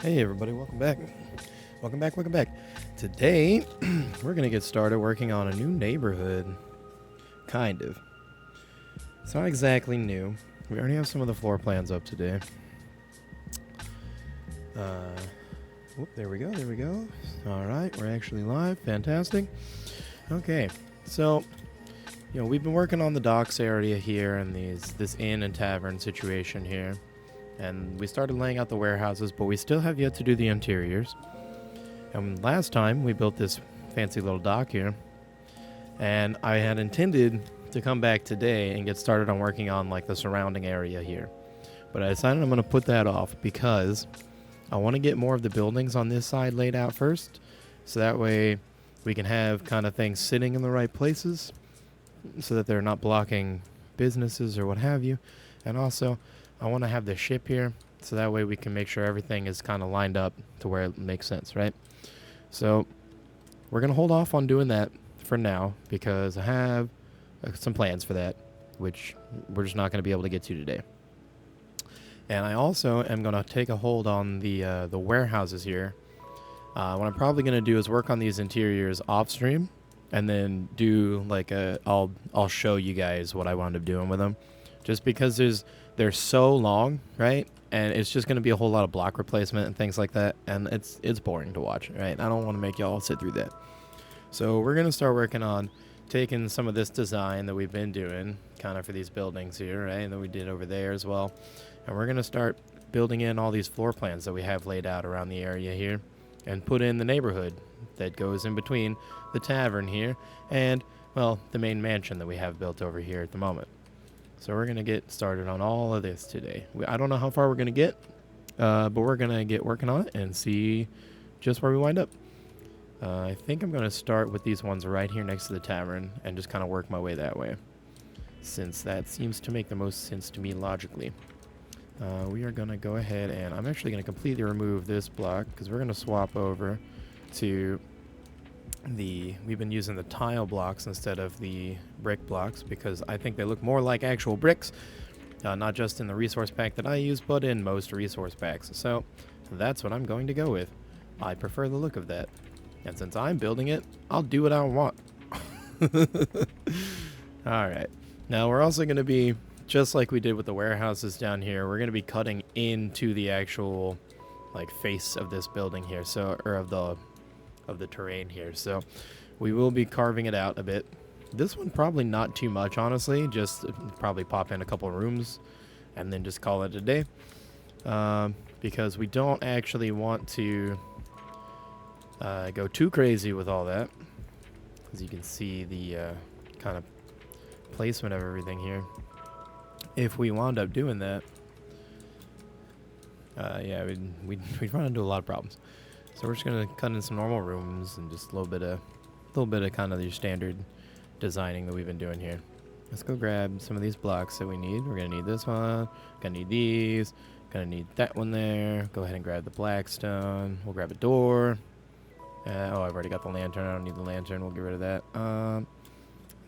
Hey everybody, welcome back. Welcome back. Today, we're gonna get started working on a new neighborhood. Kind of. It's not exactly new. We already have some of the floor plans up today. There we go. Alright, we're actually live. Fantastic. Okay, so, we've been working on the docks area here and this inn and tavern situation here. And we started laying out the warehouses, but we still have yet to do the interiors. And last time we built this fancy little dock here, and I had intended to come back today and get started on working on like the surrounding area here. But I decided I'm going to put that off because I want to get more of the buildings on this side laid out first, so that way we can have kind of things sitting in the right places so that they're not blocking businesses or what have you. And also, I want to have the ship here, so that way we can make sure everything is kind of lined up to where it makes sense, right? So we're going to hold off on doing that for now because I have some plans for that, which we're just not going to be able to get to today. And I also am going to take a hold on the warehouses here. What I'm probably going to do is work on these interiors off stream, and then do like I'll show you guys what I wound up doing with them, just because they're so long, right? And it's just going to be a whole lot of block replacement and things like that, and it's boring to watch, right? I don't want to make y'all sit through that. So we're going to start working on taking some of this design that we've been doing kind of for these buildings here, right? And that we did over there as well. And we're going to start building in all these floor plans that we have laid out around the area here, and put in the neighborhood that goes in between the tavern here and, well, the main mansion that we have built over here at the moment. So we're going to get started on all of this today. I don't know how far we're going to get, but we're going to get working on it and see just where we wind up. I think I'm going to start with these ones right here next to the tavern and just kind of work my way that way, since that seems to make the most sense to me logically. We are going to go ahead and I'm actually going to completely remove this block because we're going to swap over to we've been using the tile blocks instead of the brick blocks because I think they look more like actual bricks, not just in the resource pack that I use, but in most resource packs. So that's what I'm going to go with. I prefer the look of that. And since I'm building it, I'll do what I want. Alright. Now we're also going to be, just like we did with the warehouses down here, we're going to be cutting into the actual like face of this building here, so, or of the terrain here. So we will be carving it out a bit. This one probably not too much, honestly, just probably pop in a couple rooms and then just call it a day, because we don't actually want to go too crazy with all that, as you can see the kind of placement of everything here. If we wound up doing that, yeah, we'd run into a lot of problems. So we're just gonna cut in some normal rooms and just a little bit of kind of your standard designing that we've been doing here. Let's go grab some of these blocks that we need. We're gonna need this one, gonna need these, gonna need that one there. Go ahead and grab the blackstone. We'll grab a door. Oh, I've already got the lantern. I don't need the lantern. We'll get rid of that. And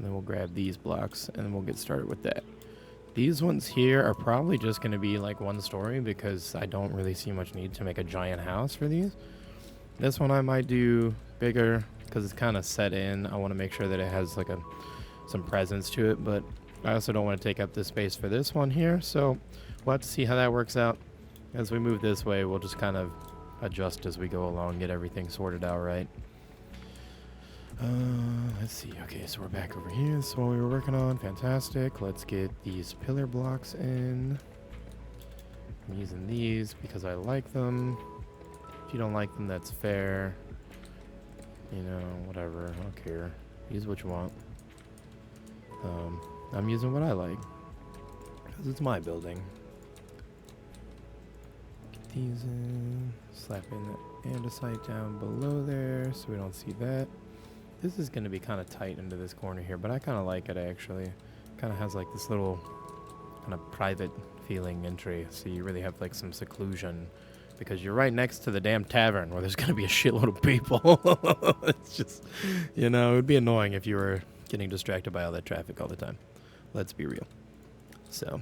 then we'll grab these blocks and then we'll get started with that. These ones here are probably just gonna be like one story because I don't really see much need to make a giant house for these. This one I might do bigger because it's kind of set in. I want to make sure that it has like some presence to it, but I also don't want to take up the space for this one here. So we'll have to see how that works out. As we move this way, we'll just kind of adjust as we go along, get everything sorted out right. Let's see. Okay, so we're back over here. This is what we were working on. Fantastic. Let's get these pillar blocks in. I'm using these because I like them. If you don't like them, that's fair. You know, whatever. I don't care. Use what you want. I'm using what I like because it's my building. Get these in. Slap in the andesite down below there so we don't see that. This is going to be kind of tight into this corner here, but I kind of like it actually. Kind of has like this little kind of private feeling entry, so you really have like some seclusion because you're right next to the damn tavern where there's going to be a shitload of people. It's just, you know, it would be annoying if you were getting distracted by all that traffic all the time. Let's be real. So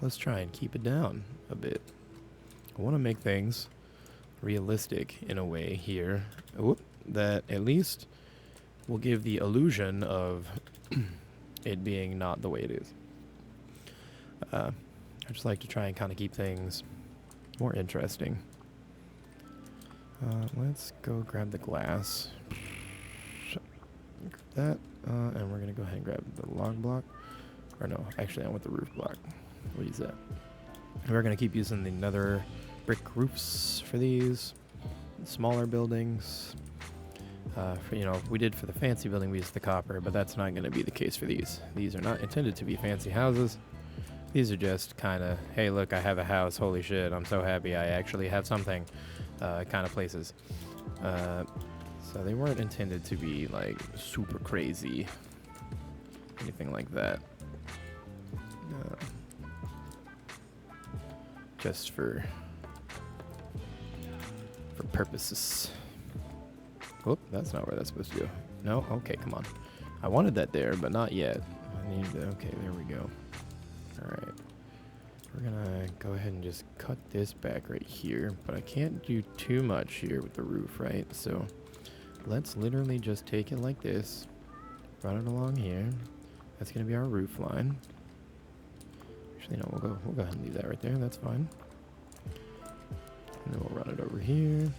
let's try and keep it down a bit. I want to make things realistic in a way here. Whoop, that at least will give the illusion of it being not the way it is. I just like to try and kind of keep things more interesting. Let's go grab the glass. Grab that, and we're gonna go ahead and grab the log block. Or no, actually I want the roof block. We'll use that. And we're gonna keep using the nether brick roofs for these smaller buildings. We did for the fancy building, we used the copper, but that's not gonna be the case for these. These are not intended to be fancy houses. These are just kind of, hey, look, I have a house. Holy shit, I'm so happy I actually have something kind of places. So they weren't intended to be, like, super crazy. Anything like that. Just for purposes. Whoop, that's not where that's supposed to go. No? Okay, come on. I wanted that there, but not yet. Okay, there we go. Alright, we're gonna go ahead and just cut this back right here, but I can't do too much here with the roof, right? So let's literally just take it like this, run it along here. That's gonna be our roof line. Actually, no, we'll go ahead and leave that right there. That's fine. And then we'll run it over here.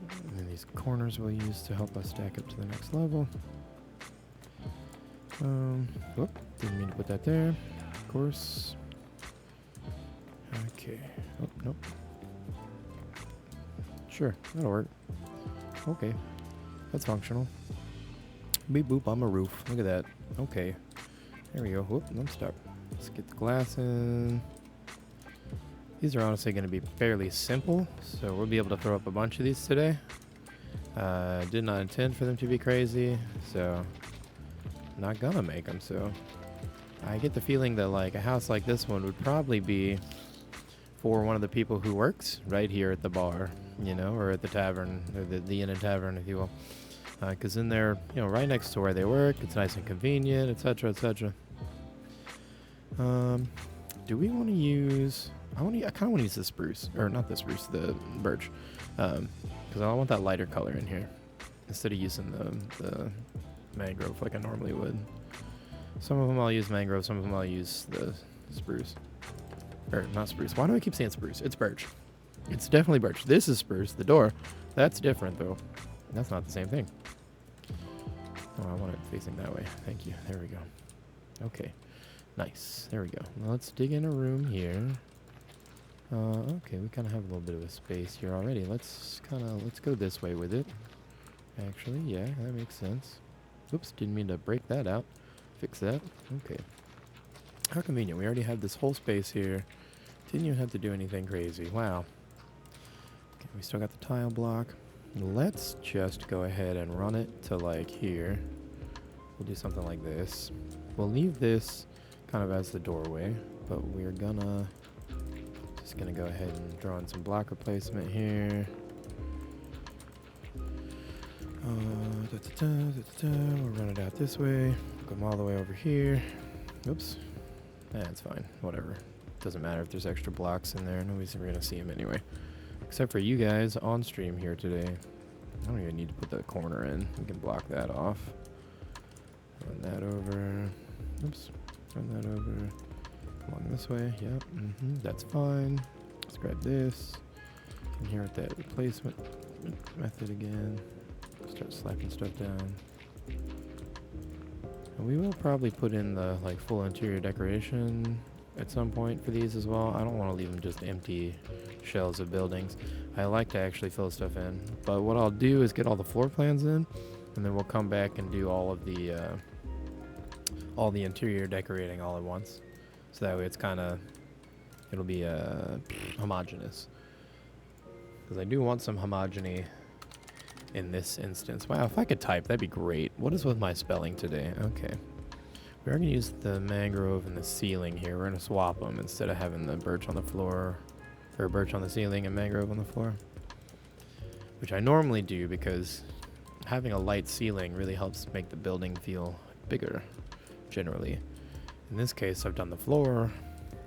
And then these corners we'll use to help us stack up to the next level. Whoop, didn't mean to put that there, of course. Okay, oh, nope. Sure, that'll work. Okay, that's functional. Beep boop, I'm a roof, look at that. Okay, there we go, whoop, I'm stuck. Let's get the glass in. These are honestly going to be fairly simple, so we'll be able to throw up a bunch of these today. Did not intend for them to be crazy, so not gonna make them. So I get the feeling that like a house like this one would probably be for one of the people who works right here at the bar, or at the tavern, or the inn and tavern, if you will, because in there, right next to where they work, it's nice and convenient, etc., etc. Do we want to use? I kind of want to use the spruce, or not the spruce, the birch, because I want that lighter color in here instead of using the mangrove like I normally would. Some of them I'll use mangrove, some of them I'll use the spruce. Or not spruce. Why do I keep saying spruce? It's birch. It's definitely birch. This is spruce. The door. That's different though. That's not the same thing. Oh, I want it facing that way. Thank you. There we go. Okay. Nice. There we go. Now let's dig in a room here. Okay, we kind of have a little bit of a space here already. Let's go this way with it. Actually, yeah, that makes sense. Oops, didn't mean to break that out. Fix that. Okay. How convenient. We already have this whole space here. Didn't even have to do anything crazy. Wow. Okay, we still got the tile block. Let's just go ahead and run it to like here. We'll do something like this. We'll leave this kind of as the doorway, but we're just gonna go ahead and draw in some block replacement here. We'll run it out this way. Come all the way over here. Oops. It's fine. Whatever. Doesn't matter if there's extra blocks in there. Nobody's ever gonna see them anyway. Except for you guys on stream here today. I don't even need to put that corner in. We can block that off. Run that over. Oops. Run that over. Along this way. Yep. That's fine. Let's grab this. And here at that replacement method again. Start slapping stuff down. And we will probably put in the like full interior decoration at some point for these as well. I don't want to leave them just empty shells of buildings. I like to actually fill stuff in. But what I'll do is get all the floor plans in, and then we'll come back and do all the interior decorating all at once. So that way it's it'll be homogeneous. Because I do want some homogeny in this instance. Wow, if I could type, that'd be great. What is with my spelling today? Okay. We're going to use the mangrove and the ceiling here. We're going to swap them instead of having the birch on the floor, or birch on the ceiling and mangrove on the floor. Which I normally do because having a light ceiling really helps make the building feel bigger, generally. In this case, I've done the floor,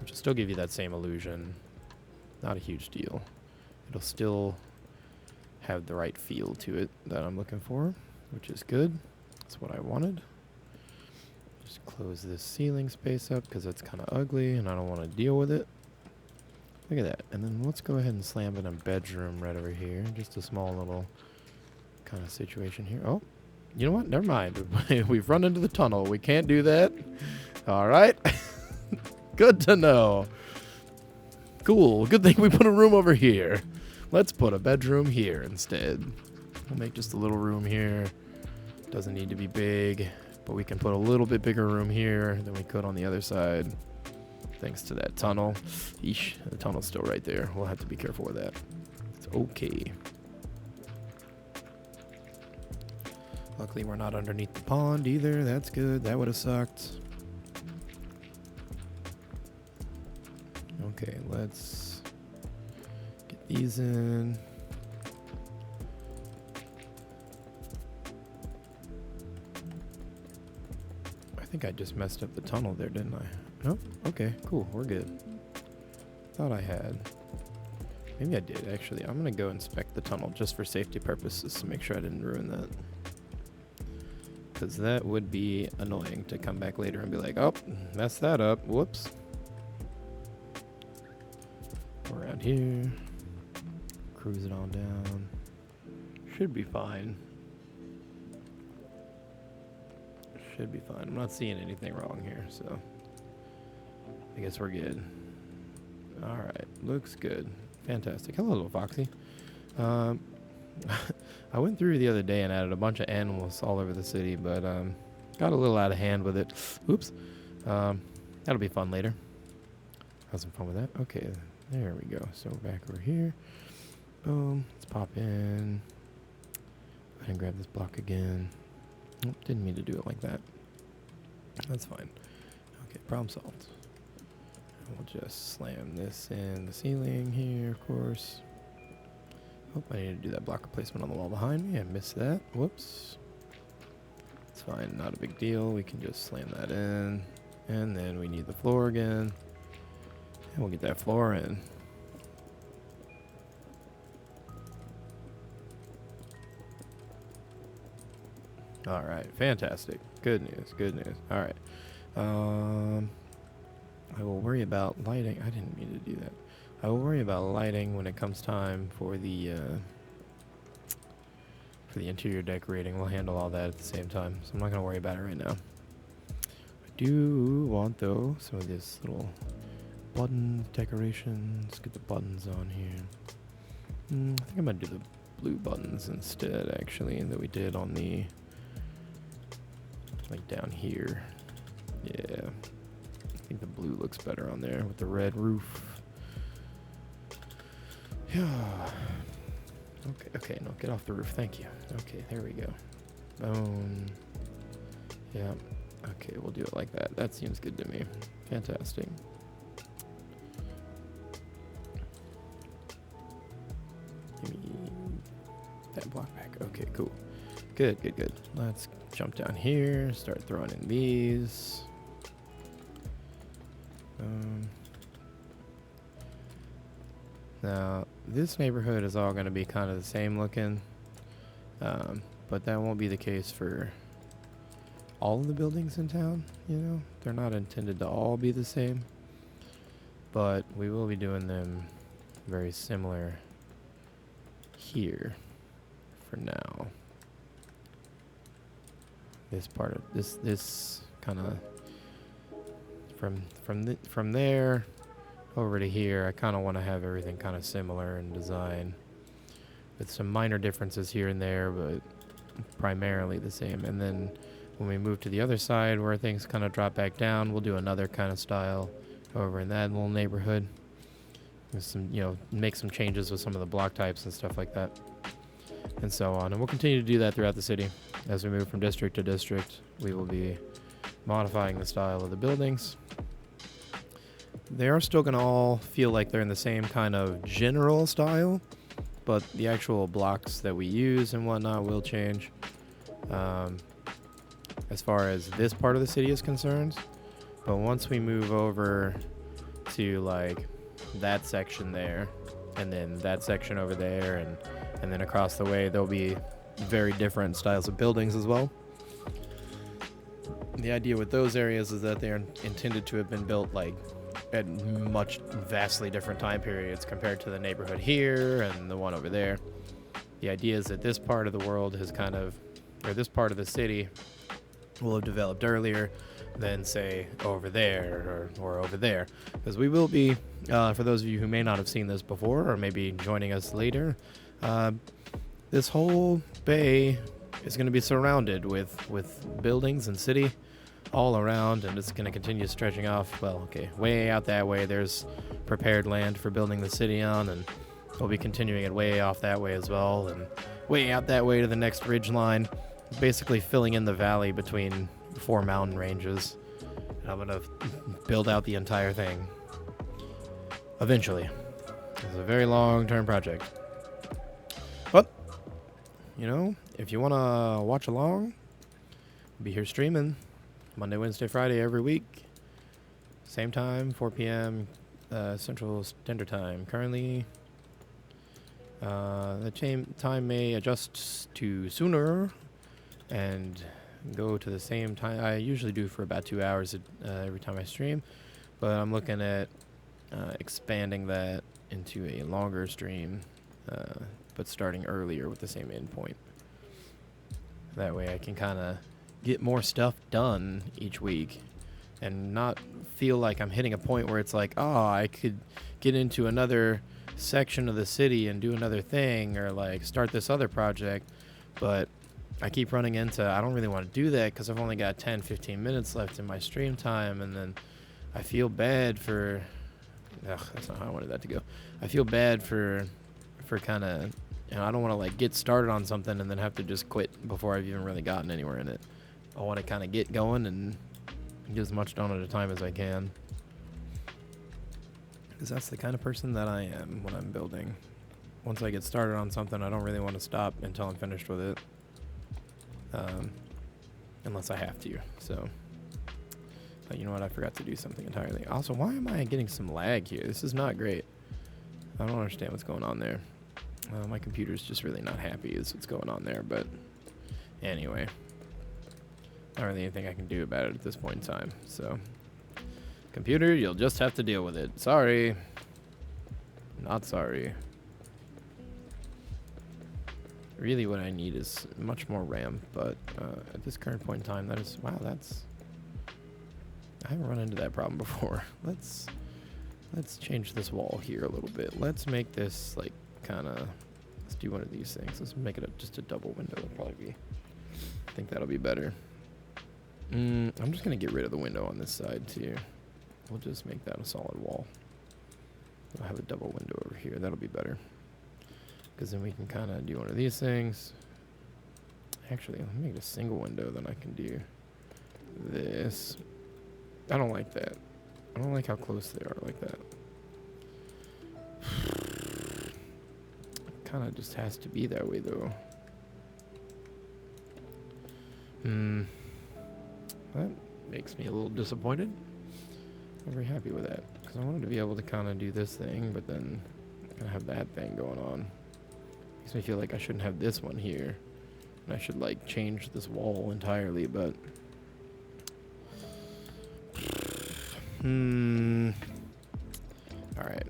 which will still give you that same illusion. Not a huge deal. It'll still have the right feel to it that I'm looking for, which is good. That's what I wanted. Just close this ceiling space up because it's kind of ugly and I don't want to deal with it. Look at that. And then let's go ahead and slam in a bedroom right over here. Just a small little kind of situation here. Oh, you know what? Never mind. We've run into the tunnel. We can't do that. All right. Good to know. Cool. Good thing we put a room over here. Let's put a bedroom here instead. We'll make just a little room here. Doesn't need to be big, but we can put a little bit bigger room here than we could on the other side. Thanks to that tunnel. Eesh, the tunnel's still right there. We'll have to be careful with that. It's okay. Luckily, we're not underneath the pond either. That's good. That would have sucked. Okay, let's get these in. I think I just messed up the tunnel there, didn't I? Nope. Okay, cool. We're good. Thought I had. Maybe I did, actually. I'm going to go inspect the tunnel just for safety purposes to make sure I didn't ruin that. Because that would be annoying to come back later and be like, oh, messed that up. Whoops. Around here. Cruise it on down. Should be fine. Should be fine. I'm not seeing anything wrong here, so I guess we're good. Alright, looks good. Fantastic. Hello, little Foxy. I went through the other day and added a bunch of animals all over the city, but got a little out of hand with it. Oops. That'll be fun later. Have some fun with that. Okay, there we go. So back over here. Boom. Let's pop in. Go ahead and grab this block again. Nope, didn't mean to do it like that. That's fine. Okay, problem solved. We'll just slam this in the ceiling here, of course. Oh, I need to do that block replacement on the wall behind me. I missed that. Whoops. It's fine, not a big deal. We can just slam that in. And then we need the floor again. And we'll get that floor in. All right, fantastic. Good news, good news. All right. I will worry about lighting. I didn't mean to do that. I will worry about lighting when it comes time for the interior decorating. We'll handle all that at the same time, so I'm not going to worry about it right now. I do want, though, some of this little button decorations. Get the buttons on here. I think I'm going to do the blue buttons instead, actually, that we did on the... like down here. Yeah. I think the blue looks better on there with the red roof. Yeah. Okay, no, get off the roof. Thank you. Okay, there we go. Boom. Yeah. Okay, we'll do it like that. That seems good to me. Fantastic. Give me that block back. Okay, cool. Good, good, good. Let's jump down here, start throwing in these. Now, this neighborhood is all going to be kind of the same looking, but that won't be the case for all of the buildings in town, you know? They're not intended to all be the same, but we will be doing them very similar here for now. This part of this kind of from there over to here, I kind of want to have everything kind of similar in design with some minor differences here and there, but primarily the same. And then when we move to the other side where things kind of drop back down, we'll do another kind of style over in that little neighborhood with some, you know, make some changes with some of the block types and stuff like that, and so on. And we'll continue to do that throughout the city. As we move from district to district, we will be modifying the style of the buildings. They are still going to all feel like they're in the same kind of general style, but the actual blocks that we use and whatnot will change as far as this part of the city is concerned. But once we move over to like that section there, and then that section over there, and then across the way there'll be very different styles of buildings as well. The idea with those areas is that they're intended to have been built like at much vastly different time periods compared to the neighborhood here and the one over there. The idea is that this part of the world has kind of, or this part of the city will have developed earlier than, say, over there or over there. Because we will be, for those of you who may not have seen this before or maybe joining us later, this whole bay is going to be surrounded with buildings and city all around, and it's going to continue stretching off, well, okay, way out that way. There's prepared land for building the city on, and we'll be continuing it way off that way as well, and way out that way to the next ridge line, basically filling in the valley between 4 mountain ranges. And I'm going to build out the entire thing eventually. It's a very long-term project. But, you know, if you want to watch along, I'll be here streaming Monday, Wednesday, Friday every week. Same time, 4 p.m. Central Standard Time. Currently, the time may adjust to sooner and go to the same time. I usually do for about 2 hours every time I stream, but I'm looking at expanding that into a longer stream, but starting earlier with the same endpoint. That way I can kind of get more stuff done each week and not feel like I'm hitting a point where it's like, oh, I could get into another section of the city and do another thing, or like start this other project, but I keep running into, I don't really want to do that because I've only got 10-15 minutes left in my stream time, and then I feel bad for, that's not how I wanted that to go. I feel bad for kind of, you know, I don't want to like get started on something and then have to just quit before I've even really gotten anywhere in it. I want to kind of get going and get as much done at a time as I can, because that's the kind of person that I am when I'm building. Once I get started on something, I don't really want to stop until I'm finished with it, unless I have to. So, you know what? I forgot to do something entirely. Also, why am I getting some lag here? This is not great. I don't understand what's going on there. My computer's just really not happy is what's going on there, but anyway. Not really anything I can do about it at this point in time. So, computer, you'll just have to deal with it. Sorry. Not sorry. Really what I need is much more RAM, but at this current point in time, that is, wow, that's, I haven't run into that problem before. Let's change this wall here a little bit. Let's make this like kind of, let's do one of these things. Let's make it just a double window. It'll probably be, I think that'll be better. I'm just going to get rid of the window on this side too. We'll just make that a solid wall. We'll have a double window over here. That'll be better. Because then we can kind of do one of these things. Actually, let me make it a single window. Then I can do this. I don't like that. I don't like how close they are like that. It kind of just has to be that way though. That makes me a little disappointed. I'm very happy with that, because I wanted to be able to kind of do this thing, but then kind of have that thing going on. Makes me feel like I shouldn't have this one here, and I should like change this wall entirely, but alright,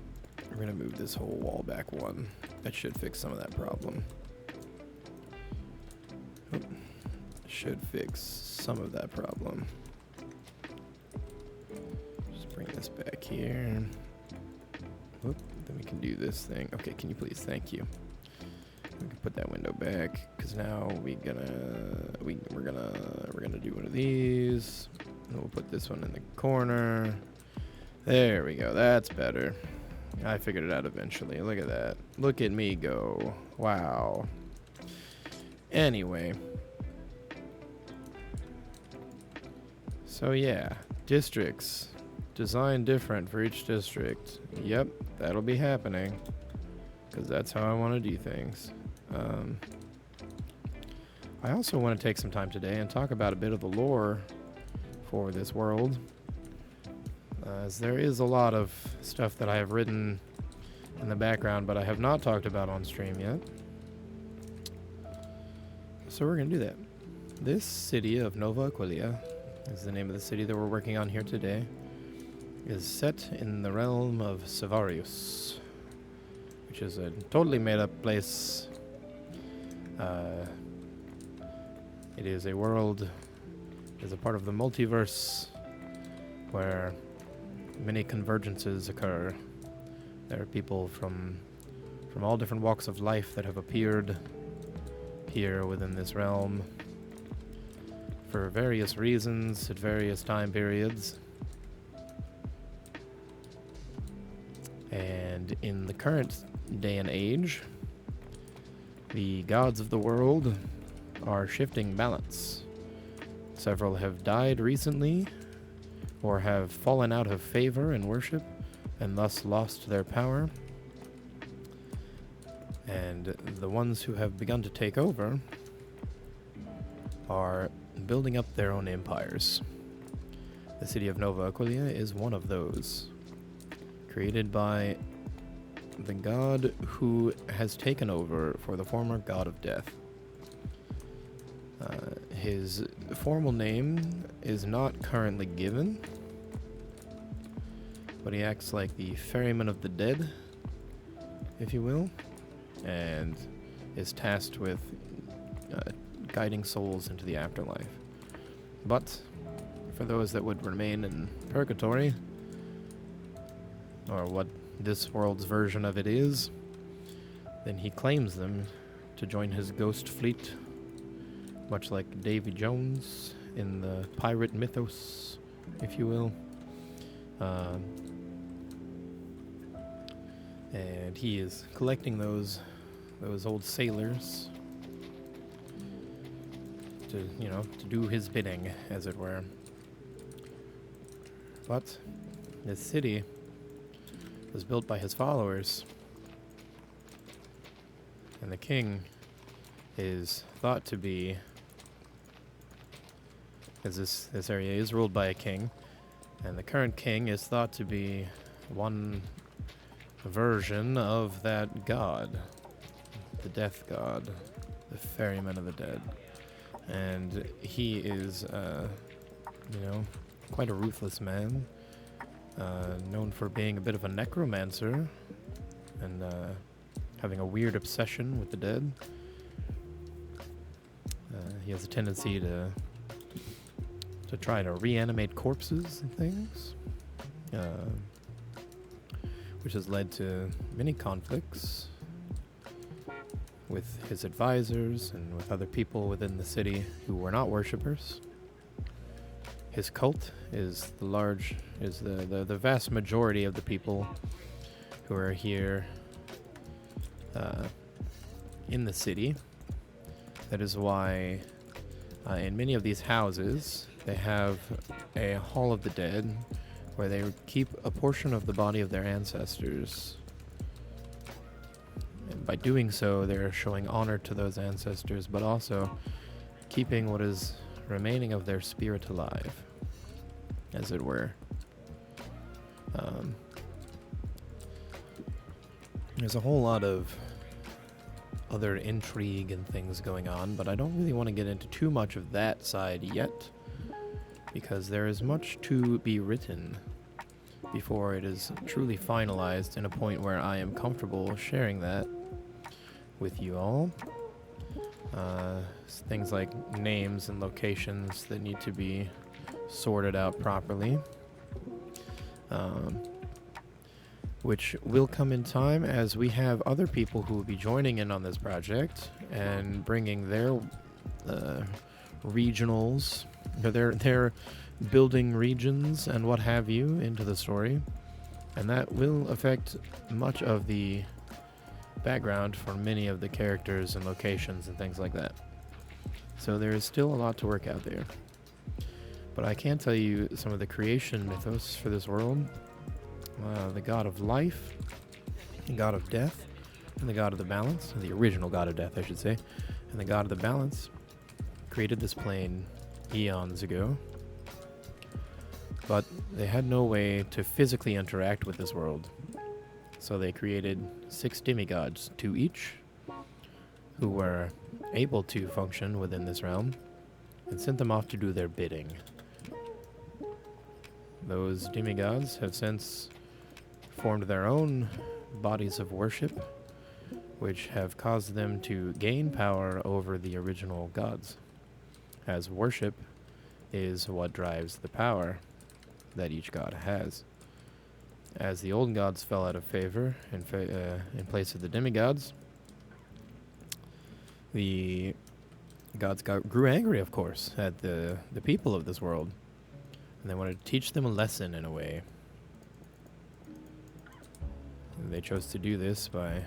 we're gonna move this whole wall back one. That should fix some of that problem. Should fix some of that problem. Just bring this back here. Whoop, then we can do this thing. Okay, can you please? Thank you. We can put that window back, because now we're gonna do one of these. And we'll put this one in the corner. There we go. That's better. I figured it out eventually. Look at that. Look at me go. Wow. Anyway. So yeah, districts. Design different for each district. Yep, that'll be happening, because that's how I want to do things. I also want to take some time today and talk about a bit of the lore for this world. as there is a lot of stuff that I have written in the background, but I have not talked about on stream yet. So we're going to do that. This city of Nova Aquilia is the name of the city that we're working on here today. Is set in the realm of Savarius, which is a totally made-up place. It is a world, is a part of the multiverse where many convergences occur. There are people from all different walks of life that have appeared here within this realm for various reasons at various time periods. And in the current day and age, the gods of the world are shifting balance. Several have died recently, or have fallen out of favor in worship, and thus lost their power. And the ones who have begun to take over are building up their own empires. The city of Nova Aquilia is one of those, created by the god who has taken over for the former god of death. His formal name is not currently given, but he acts like the ferryman of the dead, if you will, and is tasked with guiding souls into the afterlife. But for those that would remain in purgatory, or what this world's version of it is, then he claims them to join his ghost fleet, much like Davy Jones in the pirate mythos, if you will. And he is collecting those old sailors to do his bidding, as it were. But this city was built by his followers, and the king is thought to be, as this area is ruled by a king, and the current king is thought to be one version of that god, the death god, the ferryman of the dead. And he is, quite a ruthless man, known for being a bit of a necromancer and having a weird obsession with the dead. He has a tendency to try to reanimate corpses and things, which has led to many conflicts with his advisors and with other people within the city who were not worshippers. His cult is the vast majority of the people who are here in the city. That is why in many of these houses they have a Hall of the Dead where they keep a portion of the body of their ancestors. And by doing so, they're showing honor to those ancestors, but also keeping what is remaining of their spirit alive, as it were. There's a whole lot of other intrigue and things going on, but I don't really want to get into too much of that side yet, because there is much to be written before it is truly finalized in a point where I am comfortable sharing that with you all. Things like names and locations that need to be sorted out properly, which will come in time as we have other people who will be joining in on this project and bringing their regionals, their building regions and what have you into the story, and that will affect much of the background for many of the characters and locations and things like that. So there is still a lot to work out there, but I can tell you some of the creation mythos for this world. The god of life, the god of death, and the god of the balance, the original god of death I should say, and the god of the balance created this plane eons ago. But they had no way to physically interact with this world. So they created 6 demigods, 2 each, who were able to function within this realm, and sent them off to do their bidding. Those demigods have since formed their own bodies of worship, which have caused them to gain power over the original gods, as worship is what drives the power that each god has. As the old gods fell out of favor in place of the demigods, the gods grew angry, of course, at the people of this world, and they wanted to teach them a lesson in a way. And they chose to do this by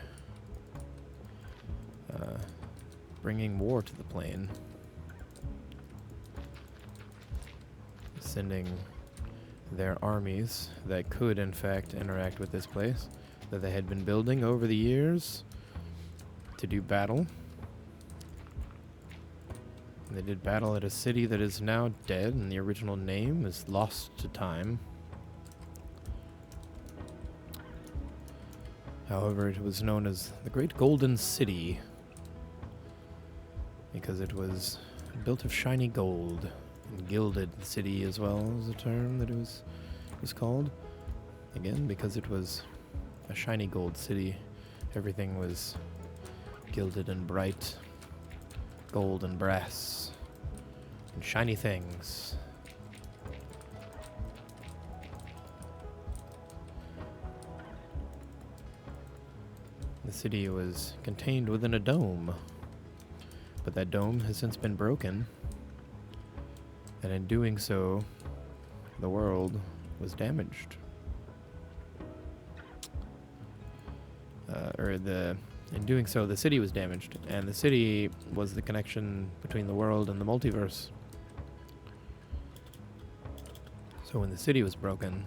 bringing war to the plane, sending their armies that could, in fact, interact with this place that they had been building over the years to do battle. And they did battle at a city that is now dead, and the original name is lost to time. However, it was known as the Great Golden City because it was built of shiny gold. And gilded city as well as the term that it was called. Again, because it was a shiny gold city, everything was gilded and bright, gold and brass, and shiny things. The city was contained within a dome, but that dome has since been broken. And in doing so, the world was damaged. In doing so, the city was damaged, and the city was the connection between the world and the multiverse. So when the city was broken,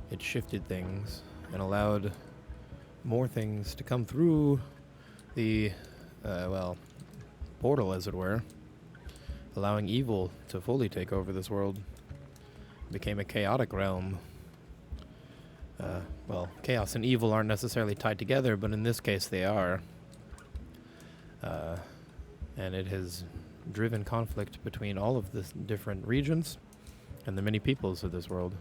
it shifted things and allowed more things to come through the, portal, as it were, allowing evil to fully take over this world. It became a chaotic realm. Chaos and evil aren't necessarily tied together, but in this case they are. And it has driven conflict between all of the different regions and the many peoples of this world.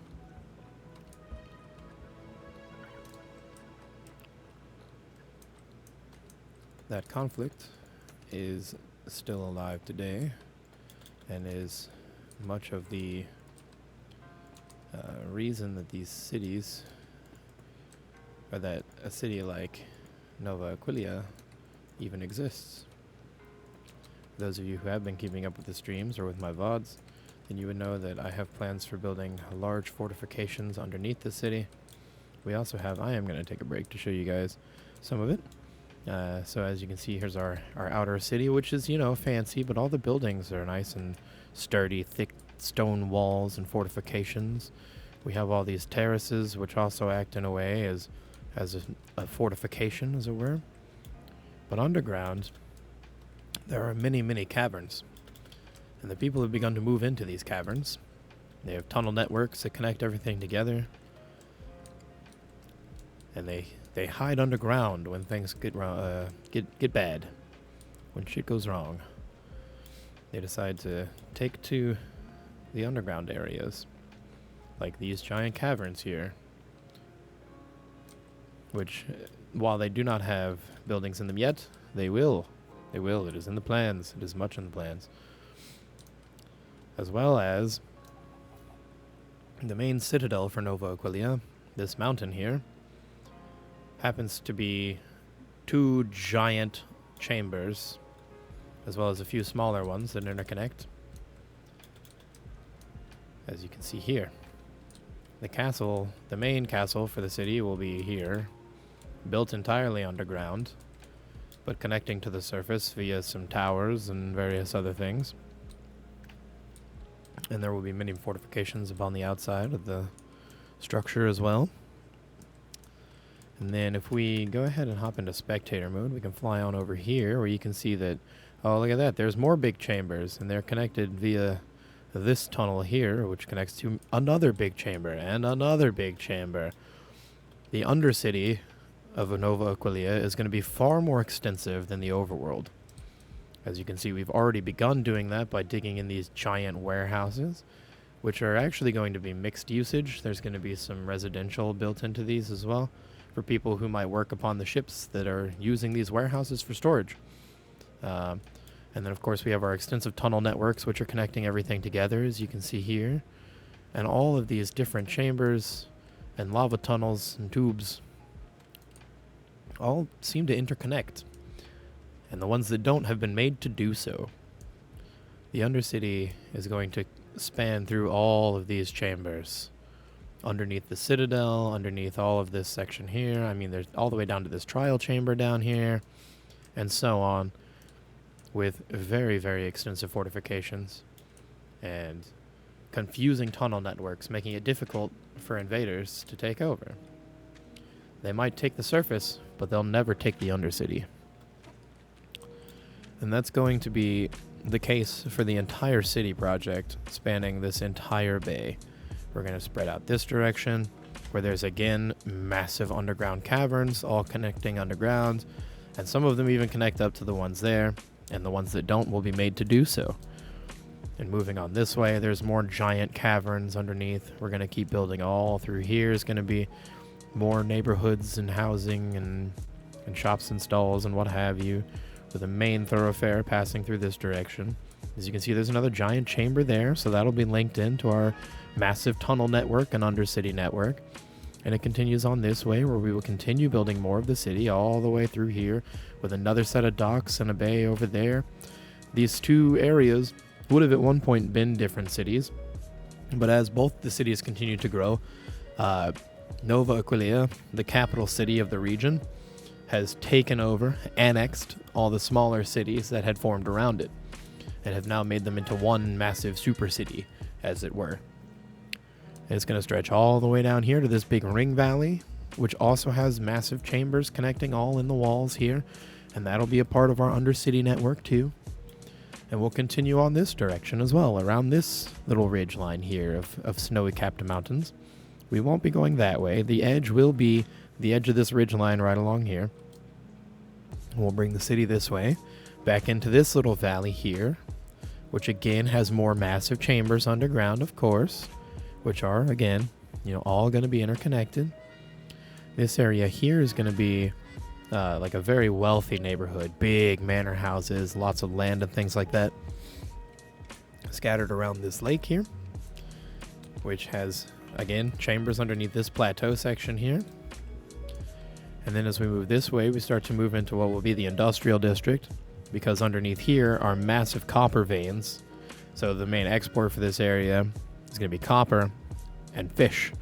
That conflict is still alive today, and is much of the reason that these cities, or that a city like Nova Aquilia even exists. Those of you who have been keeping up with the streams or with my VODs, then you would know that I have plans for building large fortifications underneath the city. We also have, I am going to take a break to show you guys some of it. So as you can see, here's our outer city, which is, fancy, but all the buildings are nice and sturdy, thick stone walls and fortifications. We have all these terraces, which also act in a way as a fortification, as it were. But underground, there are many, many caverns. And the people have begun to move into these caverns. They have tunnel networks that connect everything together. And they hide underground when things get bad. When shit goes wrong. They decide to take to the underground areas. Like these giant caverns here. Which, while they do not have buildings in them yet, they will. They will. It is in the plans. It is much in the plans. As well as the main citadel for Nova Aquilia, this mountain here, happens to be 2 giant chambers, as well as a few smaller ones that interconnect. As you can see here. The castle, the main castle for the city, will be here, built entirely underground, but connecting to the surface via some towers and various other things. And there will be many fortifications upon the outside of the structure as well. And then if we go ahead and hop into spectator mode, we can fly on over here where you can see that, oh, look at that, there's more big chambers, and they're connected via this tunnel here, which connects to another big chamber and another big chamber. The undercity of Nova Aquilia is going to be far more extensive than the overworld. As you can see, we've already begun doing that by digging in these giant warehouses, which are actually going to be mixed usage. There's going to be some residential built into these as well, for people who might work upon the ships that are using these warehouses for storage. And then, of course, we have our extensive tunnel networks, which are connecting everything together, as you can see here. And all of these different chambers and lava tunnels and tubes all seem to interconnect. And the ones that don't have been made to do so. The Undercity is going to span through all of these chambers. Underneath the Citadel, underneath all of this section here. I mean, there's all the way down to this trial chamber down here, and so on, with very, very extensive fortifications and confusing tunnel networks, making it difficult for invaders to take over. They might take the surface, but they'll never take the Undercity. And that's going to be the case for the entire city project, spanning this entire bay. We're going to spread out this direction, where there's again massive underground caverns, all connecting underground, and some of them even connect up to the ones there, and the ones that don't will be made to do so. And moving on this way, there's more giant caverns underneath. We're going to keep building all through here. Is going to be more neighborhoods and housing and shops and stalls and what have you, with a main thoroughfare passing through this direction. As you can see, there's another giant chamber there, so that'll be linked into our massive tunnel network and undercity network. And it continues on this way, where we will continue building more of the city all the way through here, with another set of docks and a bay over there. These two areas would have at one point been different cities, but as both the cities continue to grow, Nova Aquilia, the capital city of the region, has taken over, annexed all the smaller cities that had formed around it, and have now made them into one massive super city, as it were. And it's going to stretch all the way down here to this big ring valley, which also has massive chambers connecting all in the walls here, and that'll be a part of our undercity network too. And we'll continue on this direction as well, around this little ridge line here of snowy capped mountains. We won't be going that way. The edge will be the edge of this ridge line right along here. We'll bring the city this way, back into this little valley here, which again has more massive chambers underground, of course, which are, again, all going to be interconnected. This area here is going to be like a very wealthy neighborhood, big manor houses, lots of land and things like that, scattered around this lake here, which has, again, chambers underneath this plateau section here. And then as we move this way, we start to move into what will be the industrial district, because underneath here are massive copper veins. So the main export for this area is going to be copper and fish,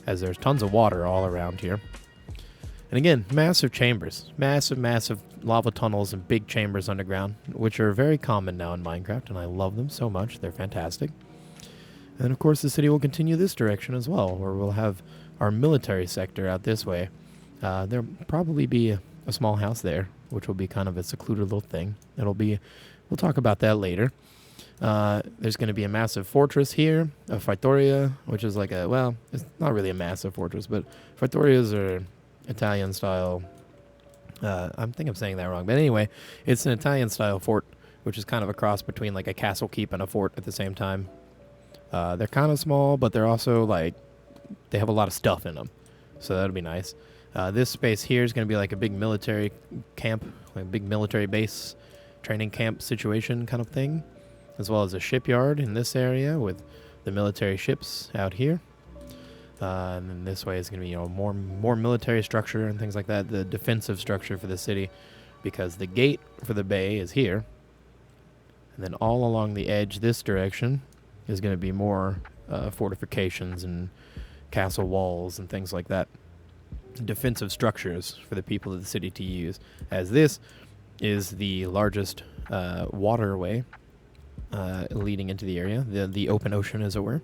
as there's tons of water all around here. And again, massive chambers, massive lava tunnels and big chambers underground, which are very common now in Minecraft, and I love them so much. They're fantastic. And of course, the city will continue this direction as well, where we'll have our military sector out this way. There'll probably be a small house there, which will be kind of a secluded little thing. We'll talk about that later. There's going to be a massive fortress here, a Fattoria, which is like it's not really a massive fortress, but Fattorias are Italian style. I think I'm saying that wrong, but anyway, it's an Italian style fort, which is kind of a cross between like a castle keep and a fort at the same time. They're kind of small, but they're also they have a lot of stuff in them, so that'll be nice. This space here is going to be like a big military camp, like a big military base, training camp situation kind of thing, as well as a shipyard in this area with the military ships out here. And then this way is going to be more military structure and things like that, the defensive structure for the city, because the gate for the bay is here. And then all along the edge this direction is going to be more fortifications and castle walls and things like that. Defensive structures for the people of the city to use, as this is the largest waterway leading into the area, the open ocean, as it were.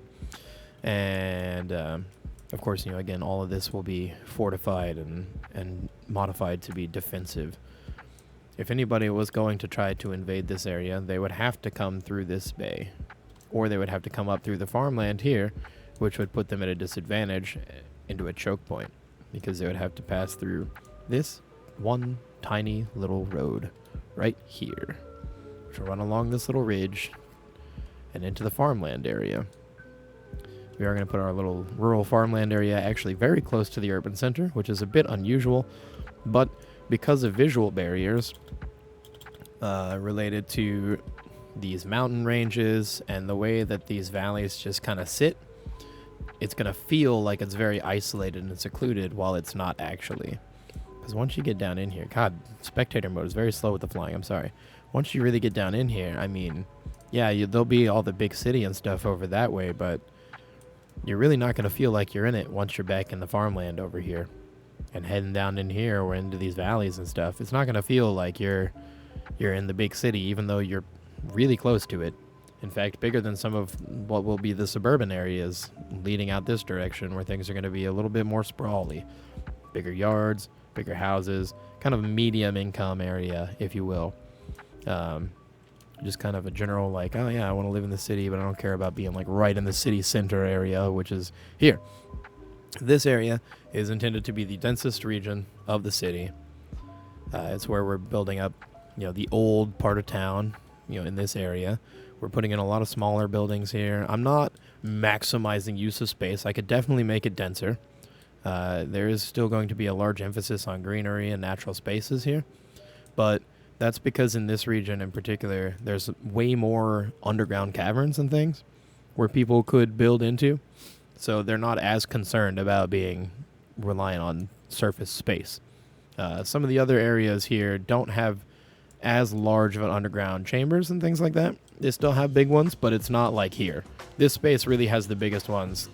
And of course, again, all of this will be fortified and modified to be defensive. If anybody was going to try to invade this area, they would have to come through this bay, or they would have to come up through the farmland here, which would put them at a disadvantage into a choke point, because they would have to pass through this one tiny little road right here, which will run along this little ridge and into the farmland area. We are going to put our little rural farmland area actually very close to the urban center, which is a bit unusual, but because of visual barriers related to these mountain ranges and the way that these valleys just kind of sit, it's going to feel like it's very isolated and secluded while it's not actually. Because once you get down in here, God, spectator mode is very slow with the flying, I'm sorry. Once you really get down in here, I mean, yeah, there'll be all the big city and stuff over that way, but you're really not going to feel like you're in it once you're back in the farmland over here and heading down in here or into these valleys and stuff. It's not going to feel like you're in the big city, even though you're really close to it. In fact, bigger than some of what will be the suburban areas leading out this direction, where things are going to be a little bit more sprawly. Bigger yards, bigger houses, kind of a medium income area, if you will. Just kind of a general like, oh yeah, I want to live in the city, but I don't care about being like right in the city center area, which is here. This area is intended to be the densest region of the city. It's where we're building up, the old part of town, in this area. We're putting in a lot of smaller buildings here. I'm not maximizing use of space. I could definitely make it denser. There is still going to be a large emphasis on greenery and natural spaces here, but that's because in this region in particular, there's way more underground caverns and things where people could build into. So they're not as concerned about being reliant on surface space. Some of the other areas here don't have as large of an underground chambers and things like that. They still have big ones, but it's not like here. This space really has the biggest ones.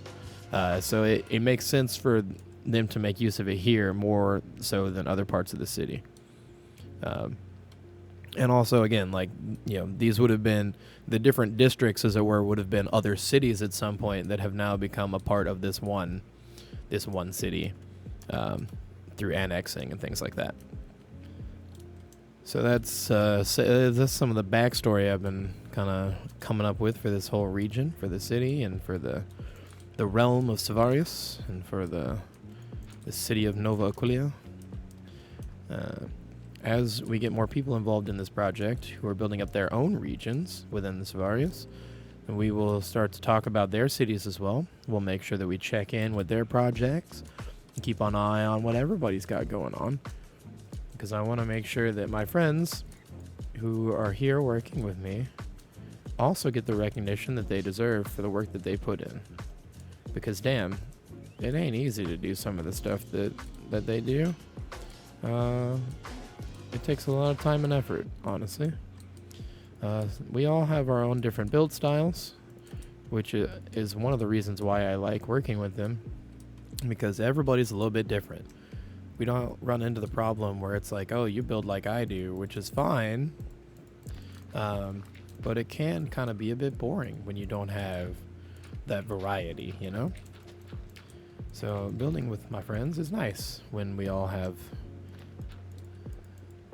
So it makes sense for them to make use of it here more so than other parts of the city. And also, again, these would have been the different districts, as it were, would have been other cities at some point that have now become a part of this one city through annexing and things like that. So that's some of the backstory I've been kind of coming up with for this whole region, for the city, and for the realm of Savarius, and for the city of Nova Aquilia. As we get more people involved in this project who are building up their own regions within the Savarius, and we will start to talk about their cities as well. We'll make sure that we check in with their projects and keep an eye on what everybody's got going on, because I want to make sure that my friends who are here working with me also get the recognition that they deserve for the work that they put in. Because damn, it ain't easy to do some of the stuff that they do. It takes a lot of time and effort, honestly. We all have our own different build styles, which is one of the reasons why I like working with them, because everybody's a little bit different. We don't run into the problem where it's like, oh, you build like I do, which is fine, but it can kind of be a bit boring when you don't have that variety, So building with my friends is nice when we all have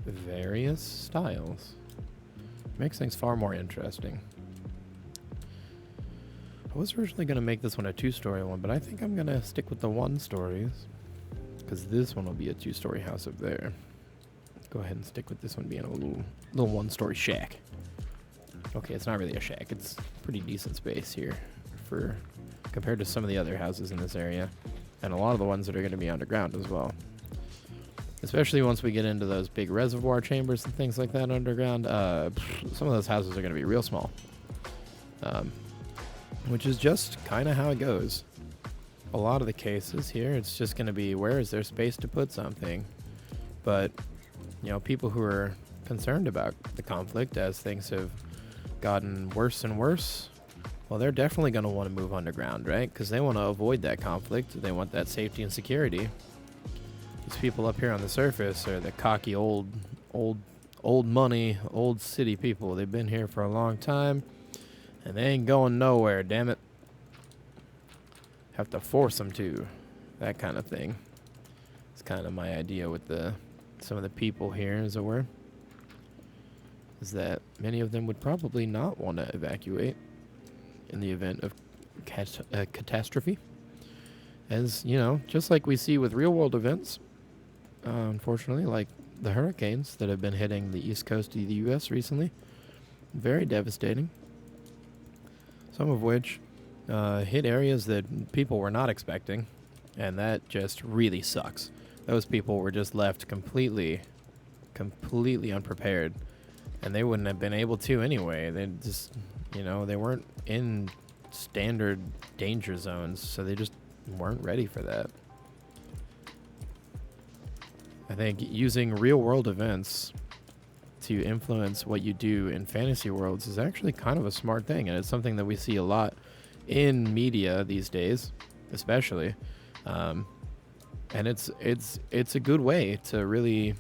various styles. Makes things far more interesting. I was originally going to make this one a 2-story one, but I think I'm going to stick with the 1-stories, because this one will be a 2-story house up there. Let's go ahead and stick with this one being a little 1-story shack. Okay, it's not really a shack. It's pretty decent space here compared to some of the other houses in this area, and a lot of the ones that are going to be underground as well. Especially once we get into those big reservoir chambers and things like that underground, some of those houses are going to be real small. Which is just kind of how it goes. A lot of the cases here, it's just going to be, where is there space to put something? But, people who are concerned about the conflict as things have gotten worse and worse, well, they're definitely going to want to move underground, right? Because they want to avoid that conflict. They want that safety and security. These people up here on the surface are the cocky old money, old city people. They've been here for a long time, and they ain't going nowhere, damn it. Have to force them to. That kind of thing. It's kind of my idea with some of the people here, as it were. Is that many of them would probably not want to evacuate. in the event of catastrophe. As you know, just like we see with real world events, unfortunately, like the hurricanes that have been hitting the east coast of the U.S. recently, very devastating. Some of which hit areas that people were not expecting, and that just really sucks. Those people were just left completely unprepared, and they wouldn't have been able to anyway. They just, they weren't in standard danger zones, so they just weren't ready for that. I think using real world events to influence what you do in fantasy worlds is actually kind of a smart thing, and it's something that we see a lot in media these days, especially. And it's a good way to really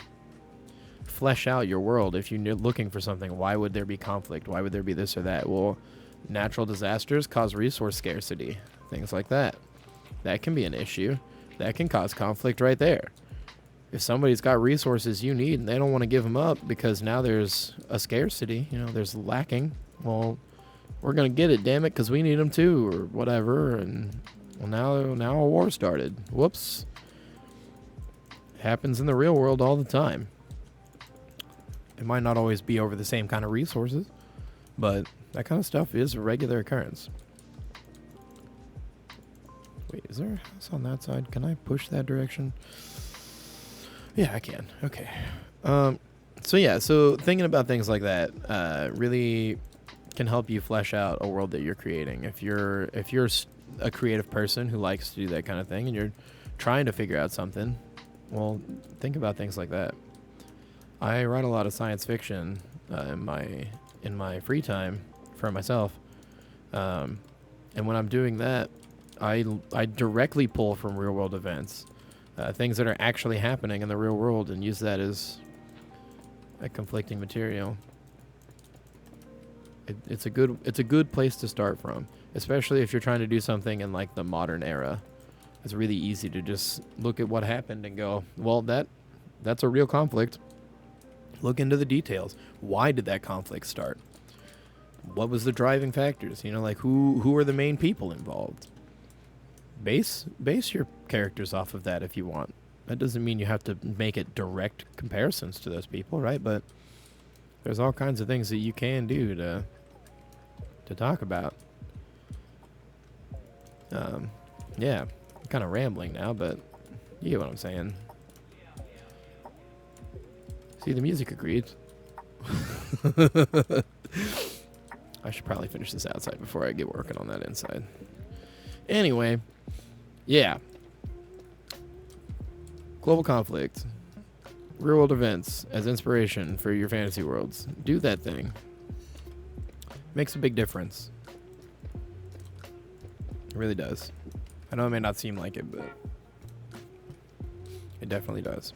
flesh out your world. If you're looking for something, why would there be conflict? Why would there be this or that? Well, natural disasters cause resource scarcity, things like that. That can be an issue. That can cause conflict right there. If somebody's got resources you need and they don't want to give them up because now there's a scarcity, there's lacking, well, we're going to get it, damn it, because we need them too, or whatever. And well, now a war started. Whoops. Happens in the real world all the time. It might not always be over the same kind of resources, but that kind of stuff is a regular occurrence. Wait, is there a house on that side? Can I push that direction? Yeah, I can. Okay. So thinking about things like that really can help you flesh out a world that you're creating. If you're a creative person who likes to do that kind of thing and you're trying to figure out something, well, think about things like that. I write a lot of science fiction in my free time for myself, and when I'm doing that, I directly pull from real world events. Things that are actually happening in the real world, and use that as a conflicting material. It's a good place to start from, especially if you're trying to do something in like the modern era. It's really easy to just look at what happened and go, well, that's a real conflict. Look into the details. Why did that conflict start? What was the driving factors? Like who are the main people involved? Base your characters off of that if you want. That doesn't mean you have to make it direct comparisons to those people, right? But there's all kinds of things that you can do to talk about. Yeah, I'm kind of rambling now, but you get what I'm saying. See, the music agreed. I should probably finish this outside before I get working on that inside. Anyway, yeah. Global conflict. Real world events as inspiration for your fantasy worlds. Do that thing. Makes a big difference. It really does. I know it may not seem like it, but it definitely does.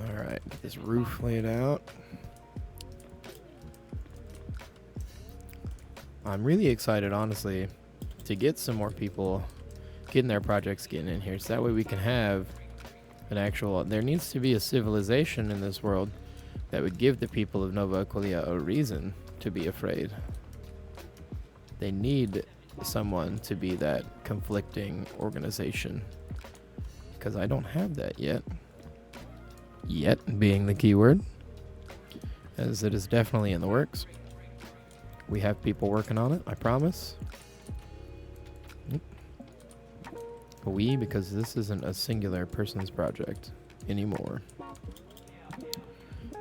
Alright, get this roof laid out. I'm really excited, honestly, to get some more people getting their projects getting in here, so that way we can have an actual... There needs to be a civilization in this world that would give the people of Nova Aquilia a reason to be afraid. They need someone to be that conflicting organization, because I don't have that yet. Yet being the key word, as it is definitely in the works. We have people working on it, I promise. We, because this isn't a singular person's project anymore.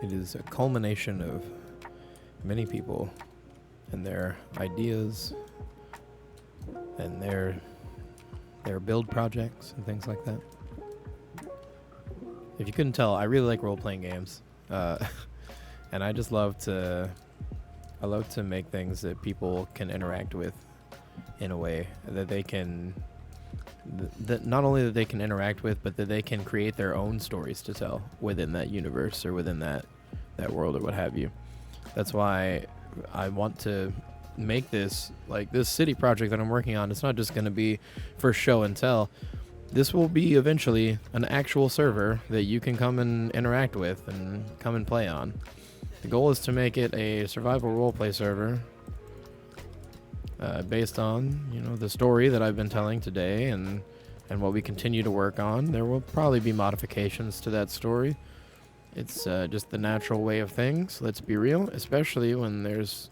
It is a culmination of many people and their ideas and their build projects and things like that. If you couldn't tell, I really like role-playing games, and I just love to make things that people can interact with in a way that they can, that not only that they can interact with, but that they can create their own stories to tell within that universe or within that world or what have you. That's why I want to make this, like this city project that I'm working on. It's not just going to be for show and tell. this will be eventually an actual server that you can come and interact with and come and play on. The goal is to make it a survival roleplay server based on, you know, the story that I've been telling today and what we continue to work on. There will probably be modifications to that story. It's just the natural way of things, let's be real, especially when there's...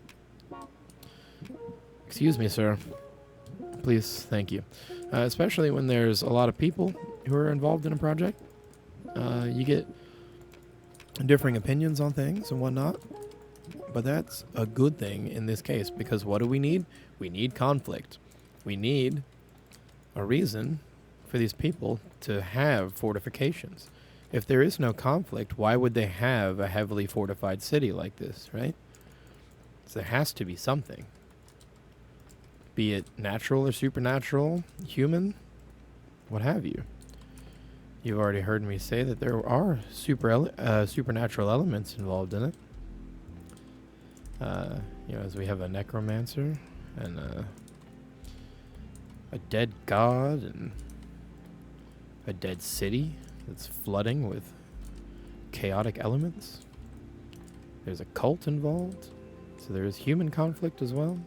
Excuse me, sir. Please, thank you. Especially when there's a lot of people who are involved in a project. You get differing opinions on things and whatnot. But that's a good thing in this case, because what do we need? We need conflict. We need a reason for these people to have fortifications. If there is no conflict, why would they have a heavily fortified city like this, right? So there has to be something. Be it natural or supernatural, human, what have you. You've already heard me say that there are supernatural elements involved in it. You know, as we have a necromancer and a dead god and a dead city that's flooding with chaotic elements. There's a cult involved, so there is human conflict as well.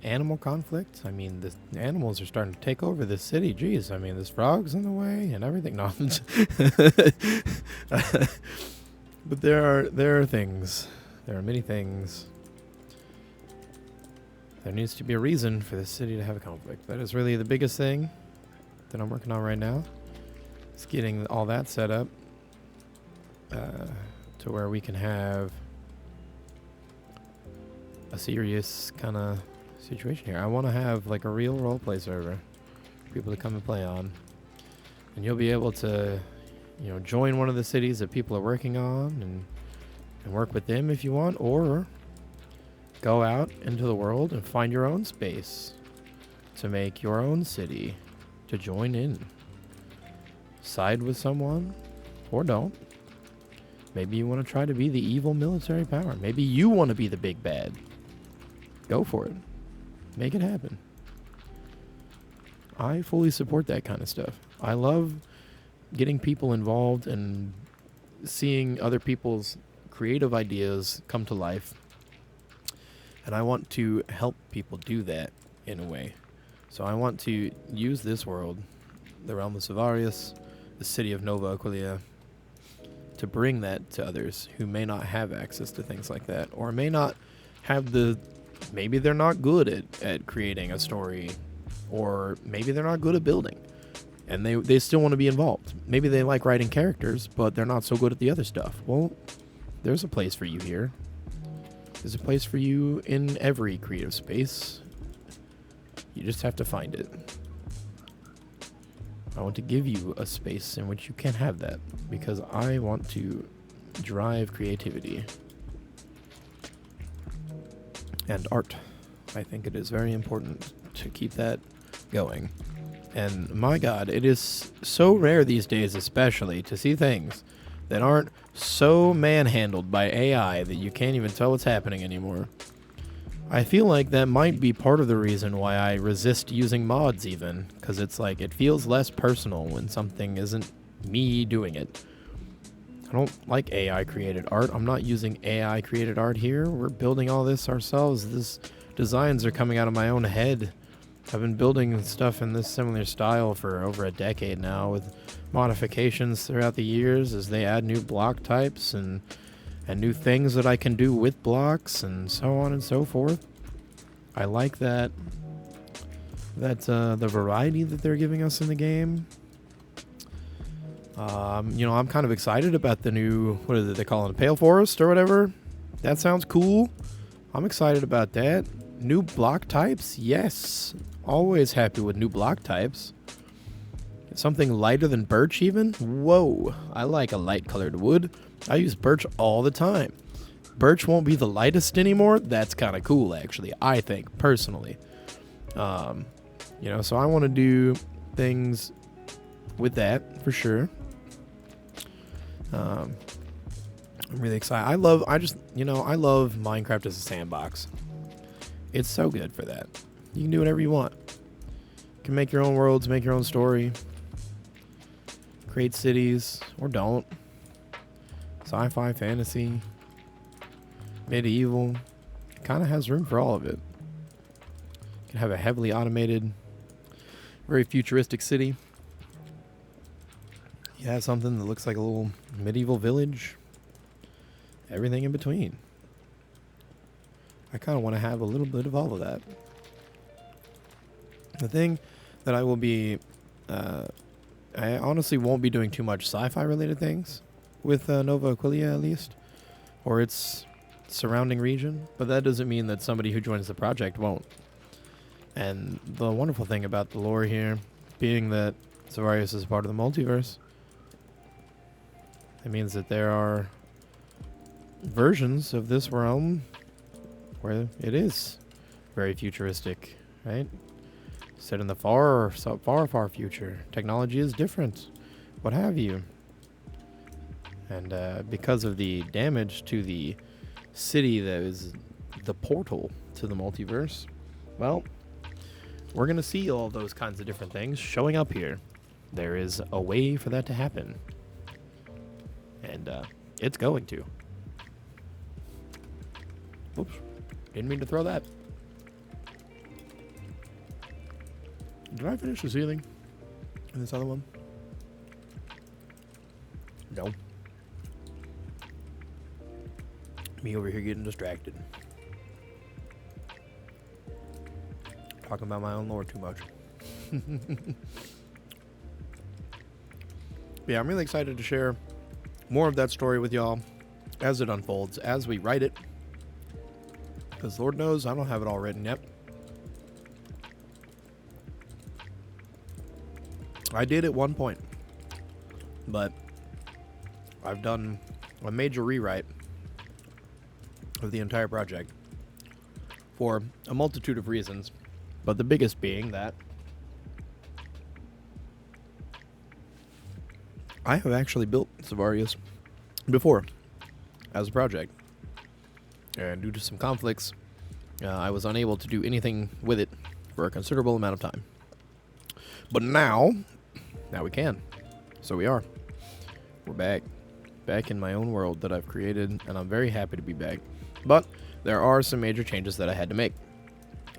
Animal conflict. I mean, the animals are starting to take over this city. Jeez, I mean, there's frogs in the way and everything. No, but there are things. There are many things. There needs to be a reason for this city to have a conflict. That is really the biggest thing that I'm working on right now. It's getting all that set up to where we can have a serious kind of situation here. I want to have like a real roleplay server for people to come and play on, and you'll be able to, you know, join one of the cities that people are working on and work with them if you want, or go out into the world and find your own space to make your own city, to join in, side with someone, or don't. Maybe you want to try to be the evil military power. Maybe you want to be the big bad. Go for it. Make it happen. I fully support that kind of stuff. I love getting people involved and seeing other people's creative ideas come to life. And I want to help people do that in a way. So I want to use this world, the realm of Savarius, the city of Nova Aquilia, to bring that to others who may not have access to things like that, or may not have the... Maybe they're not good at creating a story, or maybe they're not good at building, and they still want to be involved. Maybe they like writing characters, but they're not so good at the other stuff. Well, there's a place for you here. There's a place for you in every creative space. You just have to find it. I want to give you a space in which you can have that, because I want to drive creativity and art. I think it is very important to keep that going. And my God, it is so rare these days, especially, to see things that aren't so manhandled by AI that you can't even tell what's happening anymore. I feel like that might be part of the reason why I resist using mods even, because it's like it feels less personal when something isn't me doing it. I don't like AI created art. I'm not using AI created art here. We're building all this ourselves. These designs are coming out of my own head. I've been building stuff in this similar style for over a decade now, with modifications throughout the years as they add new block types and new things that I can do with blocks and so on and so forth. I like that the variety that they're giving us in the game. You know, I'm kind of excited about the new, what is it they call it, Pale Forest or whatever. That sounds cool. I'm excited about that. New block types? Yes. Always happy with new block types. Something lighter than birch even? Whoa. I like a light colored wood. I use birch all the time. Birch won't be the lightest anymore. That's kind of cool, actually, I think, personally. You know, so I want to do things with that, for sure. I'm really excited. I love Minecraft as a sandbox. It's so good for that. You can do whatever you want. You can make your own worlds, make your own story, create cities, or don't. Sci-fi, fantasy, medieval. Kind of has room for all of it. You can have a heavily automated, very futuristic city. You have something that looks like a little medieval village. Everything in between. I kind of want to have a little bit of all of that. The thing that I will be... I honestly won't be doing too much sci-fi related things with Nova Aquilia, at least, or its surrounding region, but that doesn't mean that somebody who joins the project won't. And the wonderful thing about the lore here, being that Savarius is part of the multiverse, it means that there are versions of this realm where it is very futuristic, right? Set in the far future. Technology is different, what have you. And because of the damage to the city that is the portal to the multiverse, well, we're going to see all those kinds of different things showing up here. There is a way for that to happen. And it's going to. Oops. Didn't mean to throw that. Did I finish the ceiling in this other one? No. Me over here getting distracted. Talking about my own lore too much. Yeah, I'm really excited to share more of that story with y'all as it unfolds, as we write it. Because Lord knows I don't have it all written yet. I did at one point, but I've done a major rewrite of the entire project for a multitude of reasons, but the biggest being that I have actually built Savarius before as a project, and due to some conflicts, I was unable to do anything with it for a considerable amount of time. But now we can. So we are. We're back in my own world that I've created, and I'm very happy to be back. But there are some major changes that I had to make.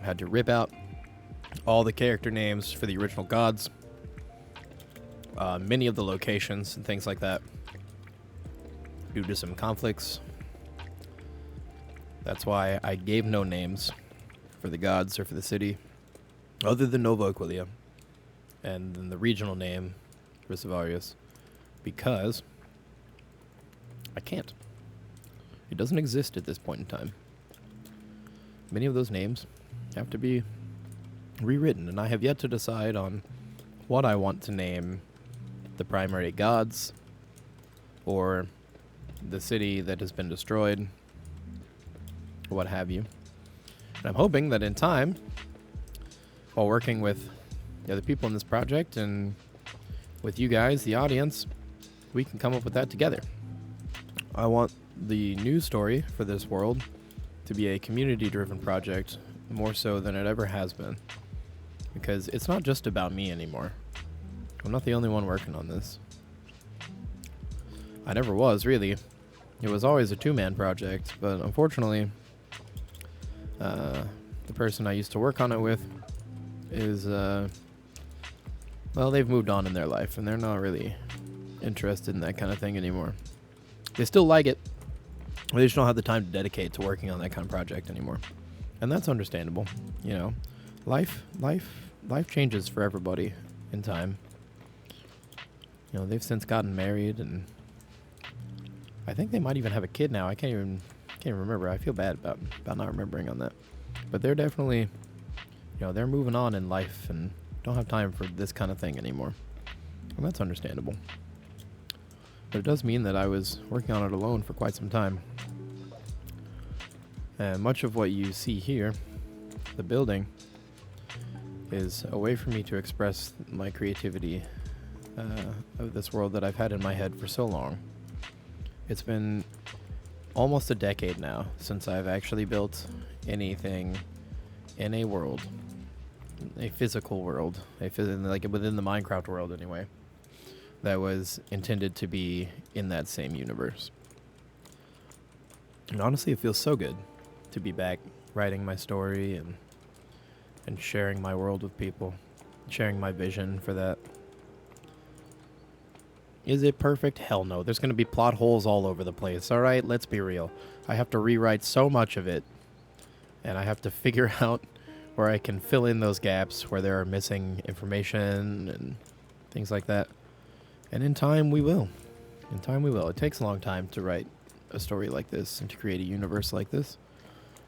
I had to rip out all the character names for the original gods, many of the locations and things like that, due to some conflicts. That's why I gave no names for the gods or for the city, other than Nova Aquilia, and then the regional name for Savarius, because I can't. It doesn't exist at this point in time. Many of those names have to be rewritten, and I have yet to decide on what I want to name the primary gods or the city that has been destroyed, or what have you. And I'm hoping that in time, while working with the other people in this project and with you guys, the audience, we can come up with that together. I want the news story for this world to be a community-driven project, more so than it ever has been. Because it's not just about me anymore. I'm not the only one working on this. I never was, really. It was always a two-man project, but unfortunately, the person I used to work on it with is, well, they've moved on in their life, and they're not really interested in that kind of thing anymore. They still like it, but they just don't have the time to dedicate to working on that kind of project anymore. And that's understandable, you know. Life changes for everybody in time. You know, they've since gotten married, and I think they might even have a kid now. I can't even remember. I feel bad about not remembering on that. But they're definitely, you know, they're moving on in life and don't have time for this kind of thing anymore. And that's understandable. But it does mean that I was working on it alone for quite some time. And much of what you see here, the building, is a way for me to express my creativity of this world that I've had in my head for so long. It's been almost a decade now since I've actually built anything in a world a physical world, like within the Minecraft world anyway, that was intended to be in that same universe. And honestly, it feels so good to be back writing my story and sharing my world with people, sharing my vision for that. Is it perfect? Hell no. There's going to be plot holes all over the place. All right, let's be real. I have to rewrite so much of it, and I have to figure out where I can fill in those gaps where there are missing information and things like that. And in time, we will. In time, we will. It takes a long time to write a story like this and to create a universe like this.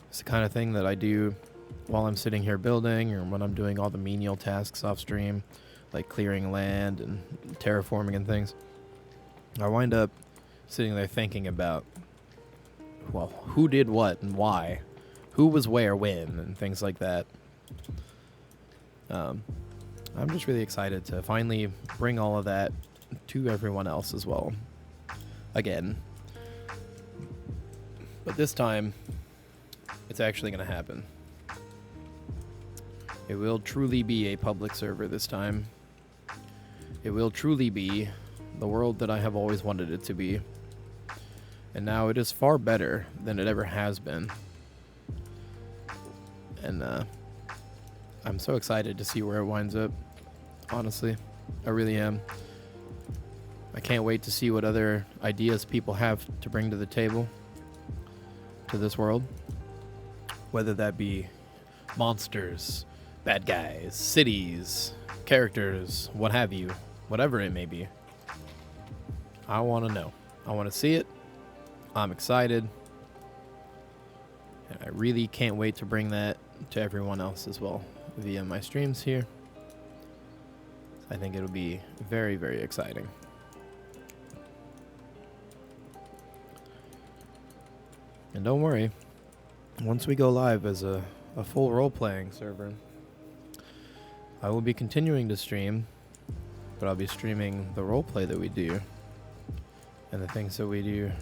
It's the kind of thing that I do while I'm sitting here building, or when I'm doing all the menial tasks off stream, like clearing land and terraforming and things. I wind up sitting there thinking about, well, who did what and why, who was where when, and things like that. I'm just really excited to finally bring all of that to everyone else as well. Again. But this time, it's actually going to happen. It will truly be a public server this time. It will truly be the world that I have always wanted it to be. And now it is far better than it ever has been. And I'm so excited to see where it winds up. Honestly, I really am. I can't wait to see what other ideas people have to bring to the table, to this world. Whether that be monsters, bad guys, cities, characters, what have you, whatever it may be. I want to know. I want to see it. I'm excited. And I really can't wait to bring that to everyone else as well via my streams here. I think it'll be very, very exciting. And don't worry, once we go live as a full role-playing server, I will be continuing to stream, but I'll be streaming the roleplay that we do and the things that we do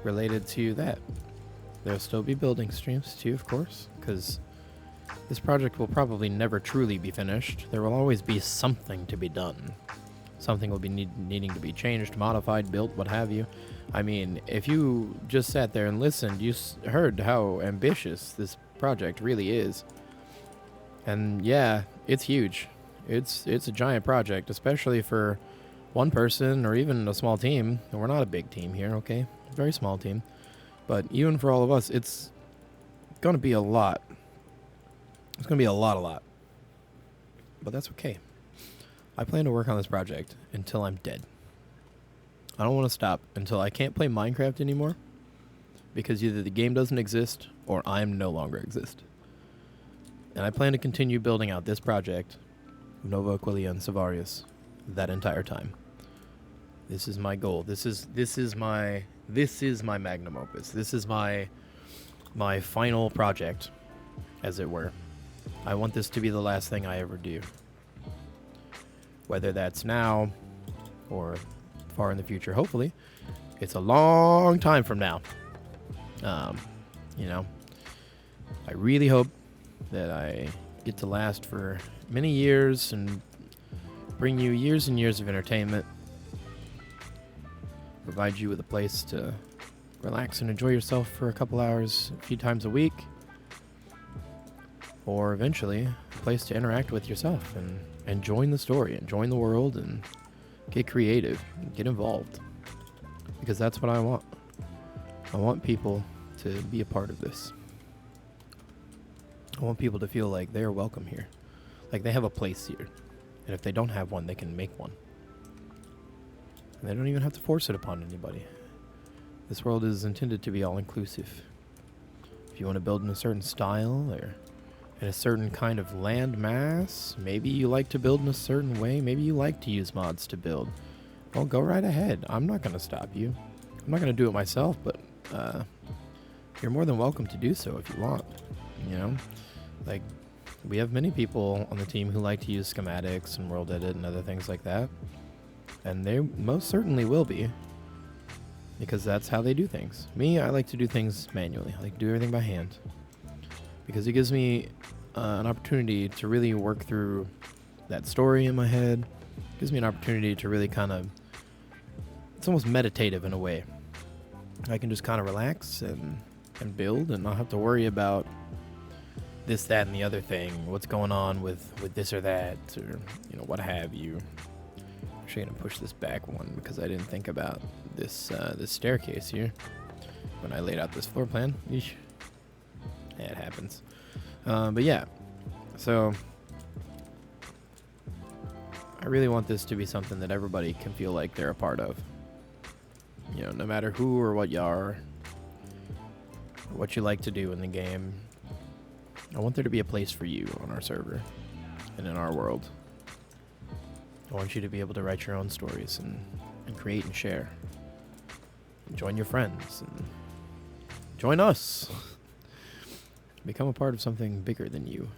related to that. There'll still be building streams too, of course, because this project will probably never truly be finished. There will always be something to be done. Something will be needing to be changed, modified, built, what have you. I mean, if you just sat there and listened, you heard how ambitious this project really is. And yeah, it's huge. It's a giant project, especially for one person or even a small team. And we're not a big team here, okay? Very small team. But even for all of us, it's going to be a lot. It's going to be a lot. But that's okay. I plan to work on this project until I'm dead. I don't want to stop until I can't play Minecraft anymore, because either the game doesn't exist or I no longer exist. And I plan to continue building out this project, Nova Aquilia and Savarius, that entire time. This is my goal. This is my magnum opus. This is my final project, as it were. I want this to be the last thing I ever do. Whether that's now or far in the future, hopefully. It's a long time from now. You know, I really hope that I get to last for many years and bring you years and years of entertainment. Provide you with a place to relax and enjoy yourself for a couple hours, a few times a week. Or eventually, a place to interact with yourself and join the story and join the world and get creative and get involved. Because that's what I want. I want people to be a part of this. I want people to feel like they are welcome here. Like they have a place here. And if they don't have one, they can make one. And they don't even have to force it upon anybody. This world is intended to be all-inclusive. If you want to build in a certain style or in a certain kind of land mass, maybe you like to build in a certain way, maybe you like to use mods to build, well, go right ahead. I'm not going to stop you. I'm not going to do it myself, but you're more than welcome to do so if you want. You know, like we have many people on the team who like to use schematics and world edit and other things like that, and they most certainly will be, because that's how they do things. Me, I like to do things manually. I like to do everything by hand, because it gives me an opportunity to really work through that story in my head. Gives me an opportunity to really kind of, it's almost meditative in a way. I can just kind of relax and build and not have to worry about this, that, and the other thing, what's going on with this or that, or, you know, what have you. I'm actually going to push this back one because I didn't think about this this staircase here when I laid out this floor plan. Yeesh. Yeah, it happens. But yeah, so I really want this to be something that everybody can feel like they're a part of. You know, no matter who or what you are, or what you like to do in the game, I want there to be a place for you on our server and in our world. I want you to be able to write your own stories and create and share. Join your friends and join us. Become a part of something bigger than you.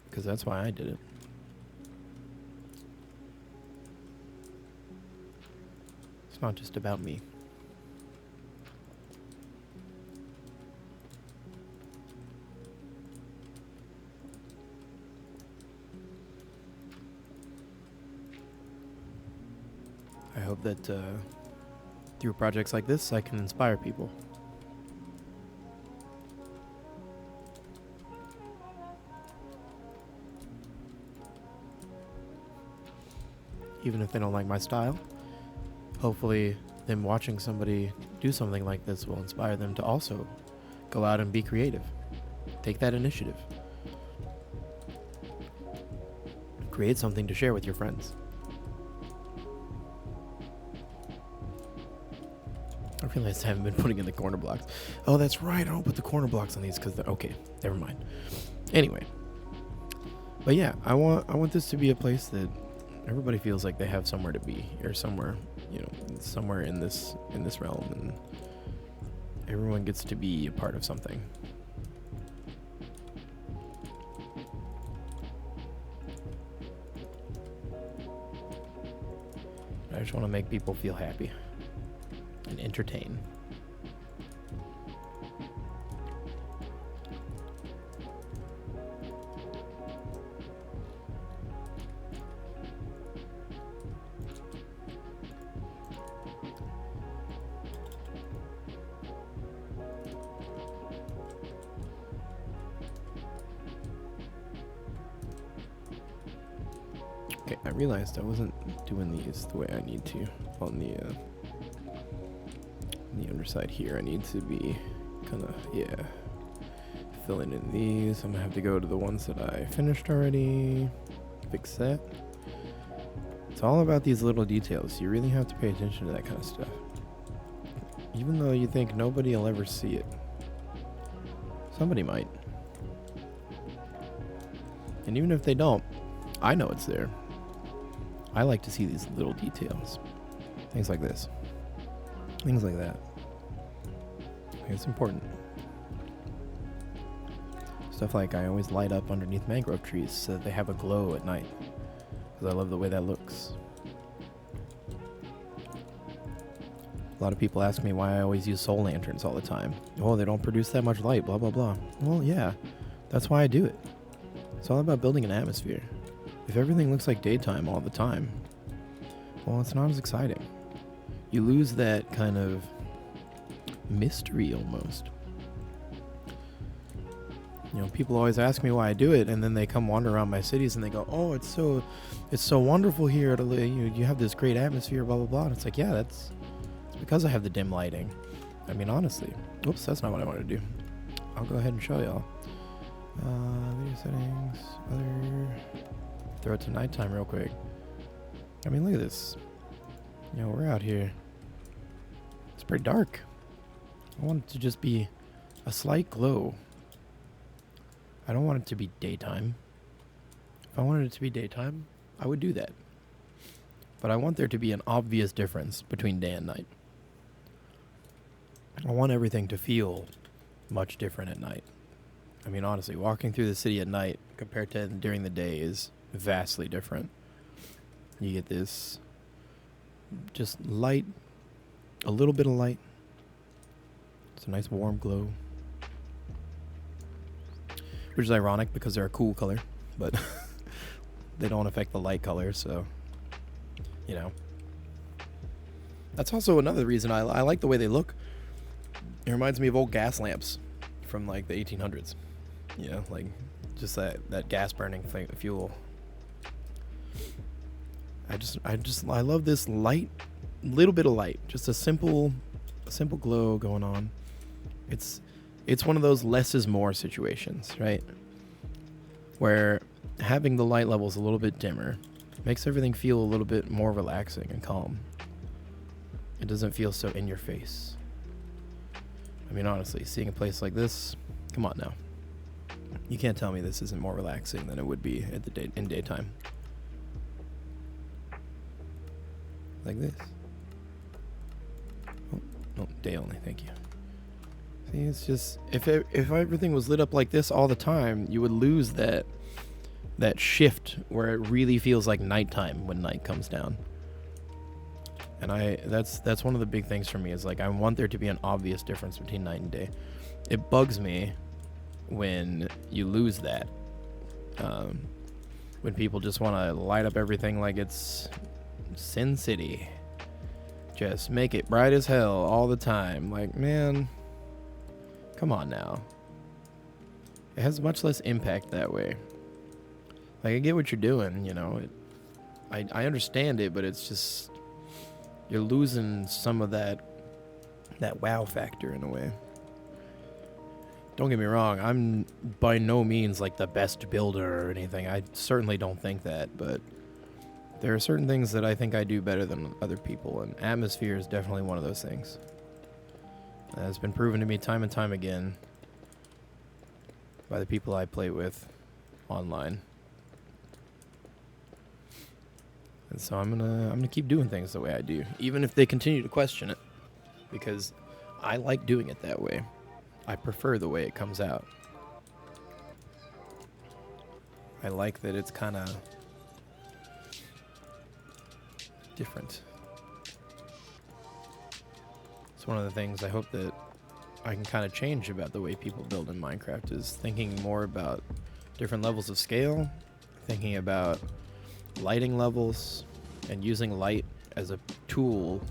Because that's why I did it. It's not just about me. I hope that through projects like this, I can inspire people. Even if they don't like my style, hopefully them watching somebody do something like this will inspire them to also go out and be creative. Take that initiative. Create something to share with your friends. I realized I haven't been putting in the corner blocks. Oh, that's right. I don't put the corner blocks on these because they're okay. Never mind. Anyway, but yeah, I want this to be a place that everybody feels like they have somewhere to be, or somewhere, you know, somewhere in this realm, and everyone gets to be a part of something. I just want to make people feel happy and entertain. Okay, I realized I wasn't doing these the way I need to on the underside here. I need to be kind of, yeah, filling in these. I'm gonna have to go to the ones that I finished already, fix that. It's all about these little details. You really have to pay attention to that kind of stuff. Even though you think nobody will ever see it, somebody might. And even if they don't, I know it's there. I like to see these little details. Things like this. Things like that. It's important. Stuff like I always light up underneath mangrove trees so that they have a glow at night. Because I love the way that looks. A lot of people ask me why I always use soul lanterns all the time. Oh, they don't produce that much light, blah, blah, blah. Well, yeah, that's why I do it. It's all about building an atmosphere. If everything looks like daytime all the time, well, it's not as exciting. You lose that kind of mystery almost. You know, people always ask me why I do it, and then they come wander around my cities and they go, "Oh, it's so wonderful here. You have this great atmosphere, blah blah blah." And it's like, yeah, it's because I have the dim lighting. I mean, honestly. Oops, that's not what I wanted to do. I'll go ahead and show y'all. Video settings, other. Throw it to nighttime real quick. I mean, look at this. You know, we're out here. It's pretty dark. I want it to just be a slight glow. I don't want it to be daytime. If I wanted it to be daytime, I would do that. But I want there to be an obvious difference between day and night. I want everything to feel much different at night. I mean, honestly, walking through the city at night compared to during the day is vastly different. You get this just light, a little bit of light. It's a nice warm glow. which is ironic because they're a cool color, but they don't affect the light color, so, you know. That's also another reason I like the way they look. It reminds me of old gas lamps from like the 1800s. You know, like just that gas burning fuel. I love this light, little bit of light, just a simple glow going on. It's one of those less is more situations, right? Where having the light levels a little bit dimmer makes everything feel a little bit more relaxing and calm. It doesn't feel so in your face. I mean, honestly, seeing a place like this, come on now. You can't tell me this isn't more relaxing than it would be at in daytime. Like this. Oh, no, day only, thank you. See, it's just, if everything was lit up like this all the time, you would lose that shift where it really feels like nighttime when night comes down. And that's one of the big things for me, is like I want there to be an obvious difference between night and day. It bugs me when you lose that. When people just want to light up everything like it's Sin City. Just make it bright as hell all the time. Like, man, come on now. It has much less impact that way. Like, I get what you're doing, you know. I understand it, but it's just, you're losing some of that wow factor in a way. Don't get me wrong, I'm by no means like the best builder or anything. I certainly don't think that, but there are certain things that I think I do better than other people, and atmosphere is definitely one of those things. It's been proven to me time and time again by the people I play with online. And so I'm gonna keep doing things the way I do, even if they continue to question it, because I like doing it that way. I prefer the way it comes out. I like that it's kind of different. It's one of the things I hope that I can kind of change about the way people build in Minecraft, is thinking more about different levels of scale, thinking about lighting levels, and using light as a tool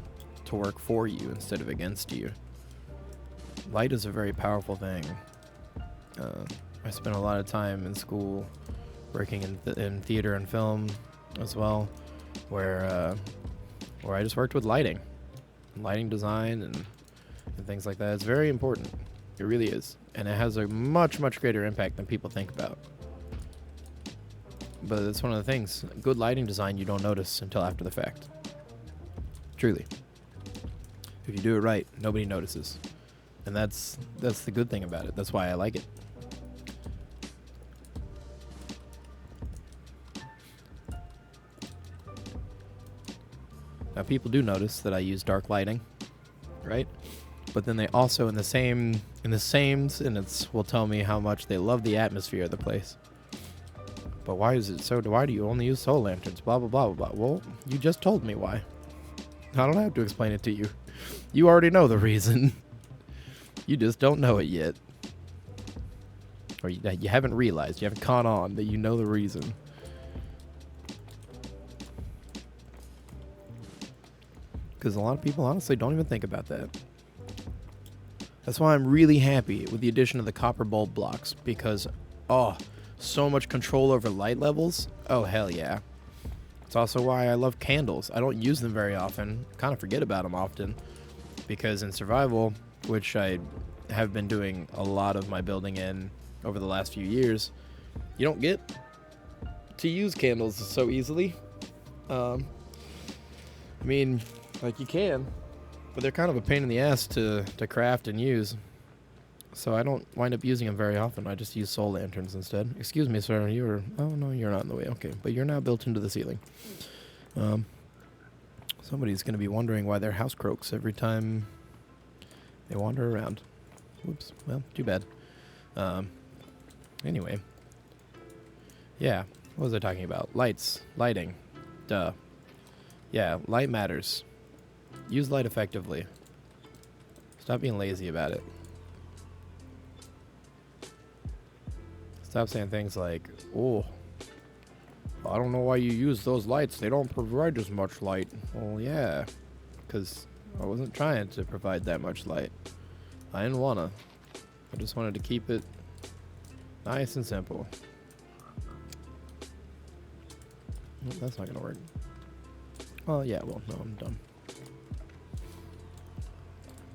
to work for you instead of against you. Light is a very powerful thing. I spent a lot of time in school working in theater and film as well, where I just worked with lighting design and things like that. It's very important. It really is, and it has a much greater impact than people think about. But it's one of the things. Good lighting design you don't notice until after the fact. Truly. If you do it right, nobody notices. And that's the good thing about it. That's why I like it. Now people do notice that I use dark lighting, right? But then they also in the same sentence will tell me how much they love the atmosphere of the place. But why is it so? Why do you only use soul lanterns? Blah, blah, blah, blah, blah. Well, you just told me why. I don't have to explain it to you. You already know the reason. You just don't know it yet. Or you haven't realized. You haven't caught on that you know the reason. Because a lot of people honestly don't even think about that. That's why I'm really happy with the addition of the copper bulb blocks. Because, so much control over light levels. Oh, hell yeah. It's also why I love candles. I don't use them very often. Kind of forget about them often. Because in survival, which I have been doing a lot of my building in over the last few years, you don't get to use candles so easily. I mean, like, you can, but they're kind of a pain in the ass to craft and use. So I don't wind up using them very often. I just use soul lanterns instead. Excuse me, sir. Oh, no, you're not in the way. Okay, but you're now built into the ceiling. Somebody's going to be wondering why their house croaks every time they wander around. Whoops. Well, too bad. Anyway. Yeah, what was I talking about? Lighting. Duh. Yeah, light matters. Use light effectively. Stop being lazy about it. stop saying things like, oh, I don't know why you use those lights. They don't provide as much light. Well, yeah, because I wasn't trying to provide that much light. I didn't wanna. I just wanted to keep it nice and simple. Oh, that's not gonna work. Well, yeah, well, no, I'm dumb.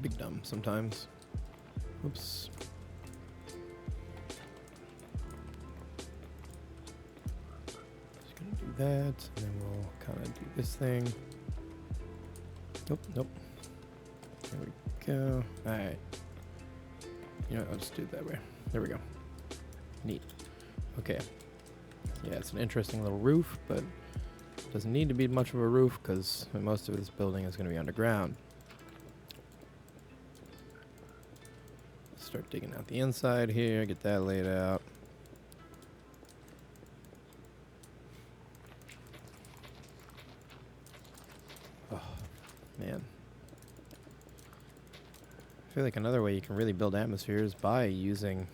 Big dumb sometimes. Oops. Just gonna do that, and then we'll kind of do this thing. Nope, nope. There we go. Alright. You know what, I'll just do it that way. There we go. Neat. Okay. Yeah, it's an interesting little roof, but doesn't need to be much of a roof because most of this building is going to be underground. Start digging out the inside here, get that laid out. Oh, man. I feel like another way you can really build atmosphere is by using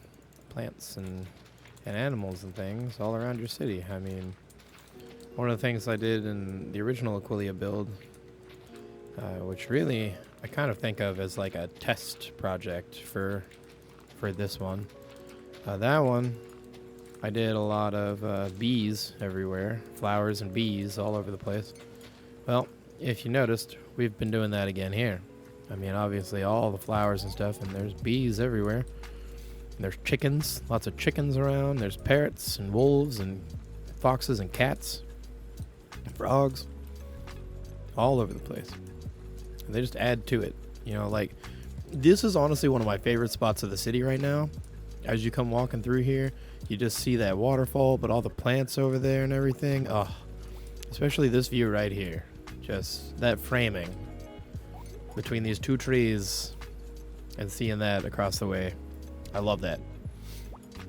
plants and animals and things all around your city. I mean, one of the things I did in the original Aquilia build, which really I kind of think of as like a test project for this one. That one, I did a lot of bees everywhere, flowers and bees all over the place. Well, if you noticed, we've been doing that again here. I mean, obviously all the flowers and stuff, and there's bees everywhere. And there's chickens, lots of chickens around. There's parrots and wolves and foxes and cats and frogs all over the place. And they just add to it. You know, like, this is honestly one of my favorite spots of the city right now. As you come walking through here, you just see that waterfall, but all the plants over there and everything. Oh, especially this view right here. Just that framing between these two trees and seeing that across the way. I love that.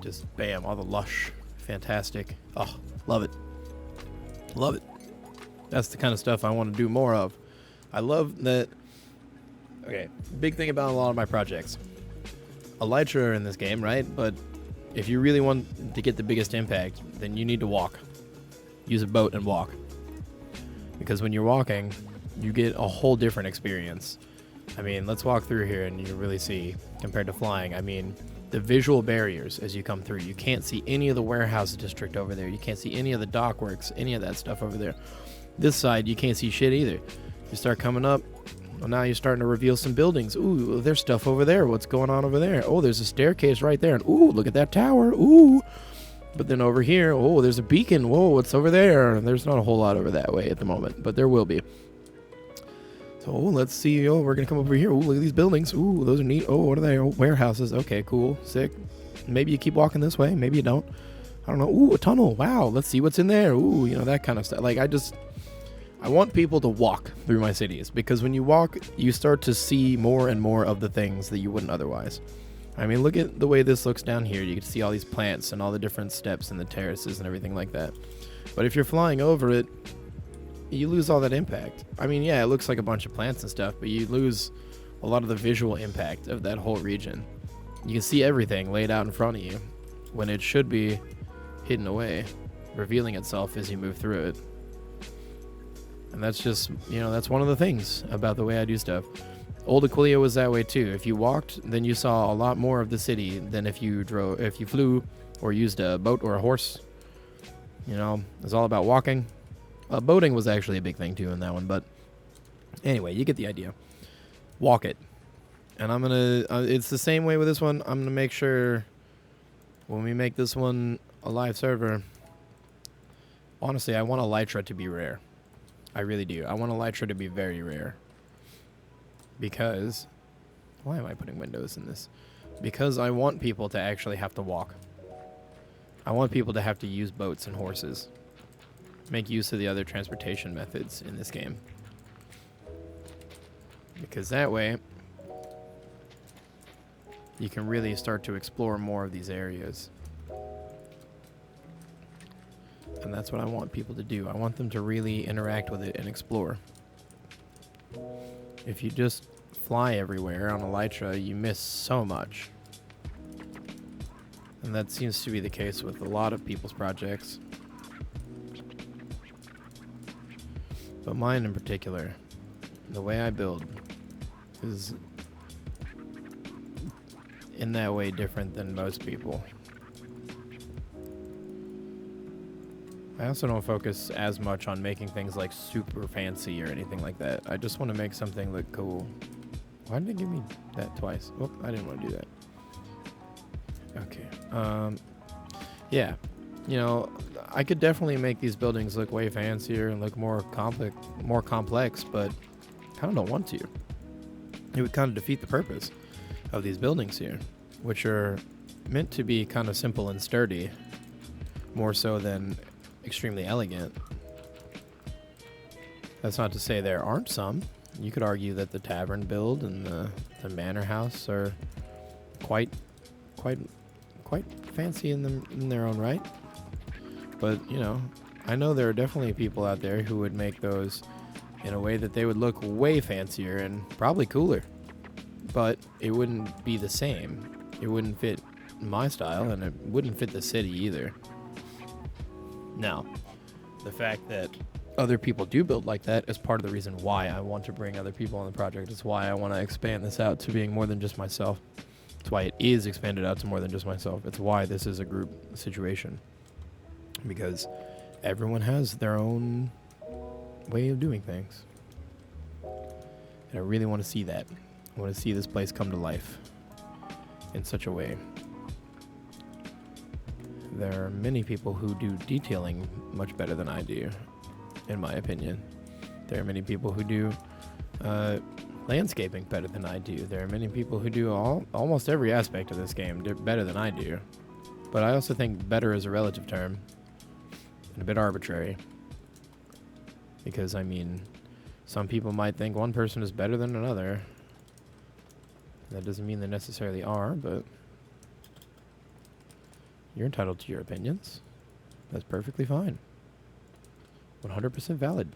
Just bam, all the lush, fantastic. Oh, love it. Love it. That's the kind of stuff I want to do more of. I love that. Okay, big thing about a lot of my projects. Elytra in this game, right? But if you really want to get the biggest impact, then you need to walk. Use a boat and walk. Because when you're walking, you get a whole different experience. I mean, let's walk through here and you really see, compared to flying, I mean, the visual barriers as you come through. You can't see any of the warehouse district over there. You can't see any of the dockworks, any of that stuff over there. This side, you can't see shit either. You start coming up, well, now you're starting to reveal some buildings. Ooh, there's stuff over there. What's going on over there? Oh, there's a staircase right there. And ooh, look at that tower. Ooh. But then over here, oh, there's a beacon. Whoa, what's over there? There's not a whole lot over that way at the moment, but there will be. So let's see. Oh, we're going to come over here. Ooh, look at these buildings. Ooh, those are neat. Oh, what are they? Oh, warehouses. Okay, cool. Sick. Maybe you keep walking this way. Maybe you don't. I don't know. Ooh, a tunnel. Wow. Let's see what's in there. Ooh, you know, that kind of stuff. Like, I want people to walk through my cities because when you walk, you start to see more and more of the things that you wouldn't otherwise. I mean, look at the way this looks down here. You can see all these plants and all the different steps and the terraces and everything like that. But if you're flying over it, you lose all that impact. I mean, yeah, it looks like a bunch of plants and stuff, but you lose a lot of the visual impact of that whole region. You can see everything laid out in front of you when it should be hidden away, revealing itself as you move through it. And that's just, you know, that's one of the things about the way I do stuff. Old Aquilia was that way too. If you walked, then you saw a lot more of the city than if you flew or used a boat or a horse. You know, it's all about walking. Boating was actually a big thing too in that one, but anyway, you get the idea. Walk it. And I'm going to, it's the same way with this one. I'm going to make sure when we make this one a live server, honestly, I want Elytra to be rare. I really do. I want Elytra to be very rare. Because, why am I putting windows in this? Because I want people to actually have to walk. I want people to have to use boats and horses. Make use of the other transportation methods in this game. Because that way, you can really start to explore more of these areas. And that's what I want people to do. I want them to really interact with it and explore. If you just fly everywhere on Elytra, you miss so much. And that seems to be the case with a lot of people's projects. But mine in particular, the way I build is in that way different than most people. I also don't focus as much on making things like super fancy or anything like that. I just want to make something look cool. Why did it give me that twice? Oh, I didn't want to do that. Okay. Yeah. You know, I could definitely make these buildings look way fancier and look more complex, but I kind of don't want to. It would kind of defeat the purpose of these buildings here, which are meant to be kind of simple and sturdy, more so than extremely elegant. That's not to say there aren't some. You could argue that the tavern build and the manor house are quite fancy in their own right. But, you know, I know there are definitely people out there who would make those in a way that they would look way fancier and probably cooler. But it wouldn't be the same. It wouldn't fit my style, and it wouldn't fit the city either. Now, the fact that other people do build like that is part of the reason why I want to bring other people on the project. It's why I want to expand this out to being more than just myself. It's why it is expanded out to more than just myself. It's why this is a group situation. Because everyone has their own way of doing things. And I really want to see that. I want to see this place come to life in such a way. There are many people who do detailing much better than I do, in my opinion. There are many people who do landscaping better than I do. There are many people who do almost every aspect of this game better than I do. But I also think better is a relative term and a bit arbitrary. Because, I mean, some people might think one person is better than another. That doesn't mean they necessarily are, but you're entitled to your opinions. That's perfectly fine. 100% valid.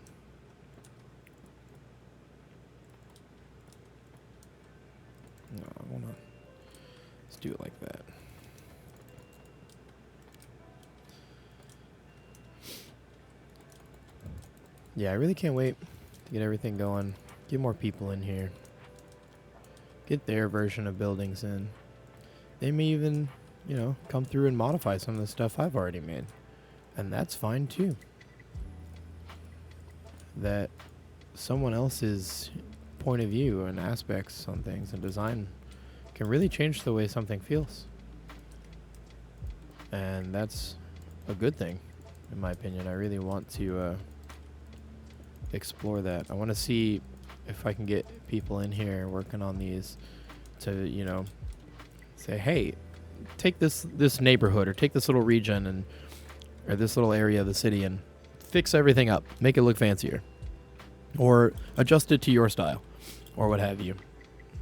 No, I wanna. Let's do it like that. Yeah, I really can't wait to get everything going. Get more people in here. Get their version of buildings in. They may even, you know, come through and modify some of the stuff I've already made. And that's fine too. That someone else's point of view and aspects on things and design can really change the way something feels. And that's a good thing, in my opinion. I really want to explore that. I want to see if I can get people in here working on these to, you know, say, hey, take this neighborhood or take this little region or this little area of the city and fix everything up, make it look fancier, or adjust it to your style, or what have you.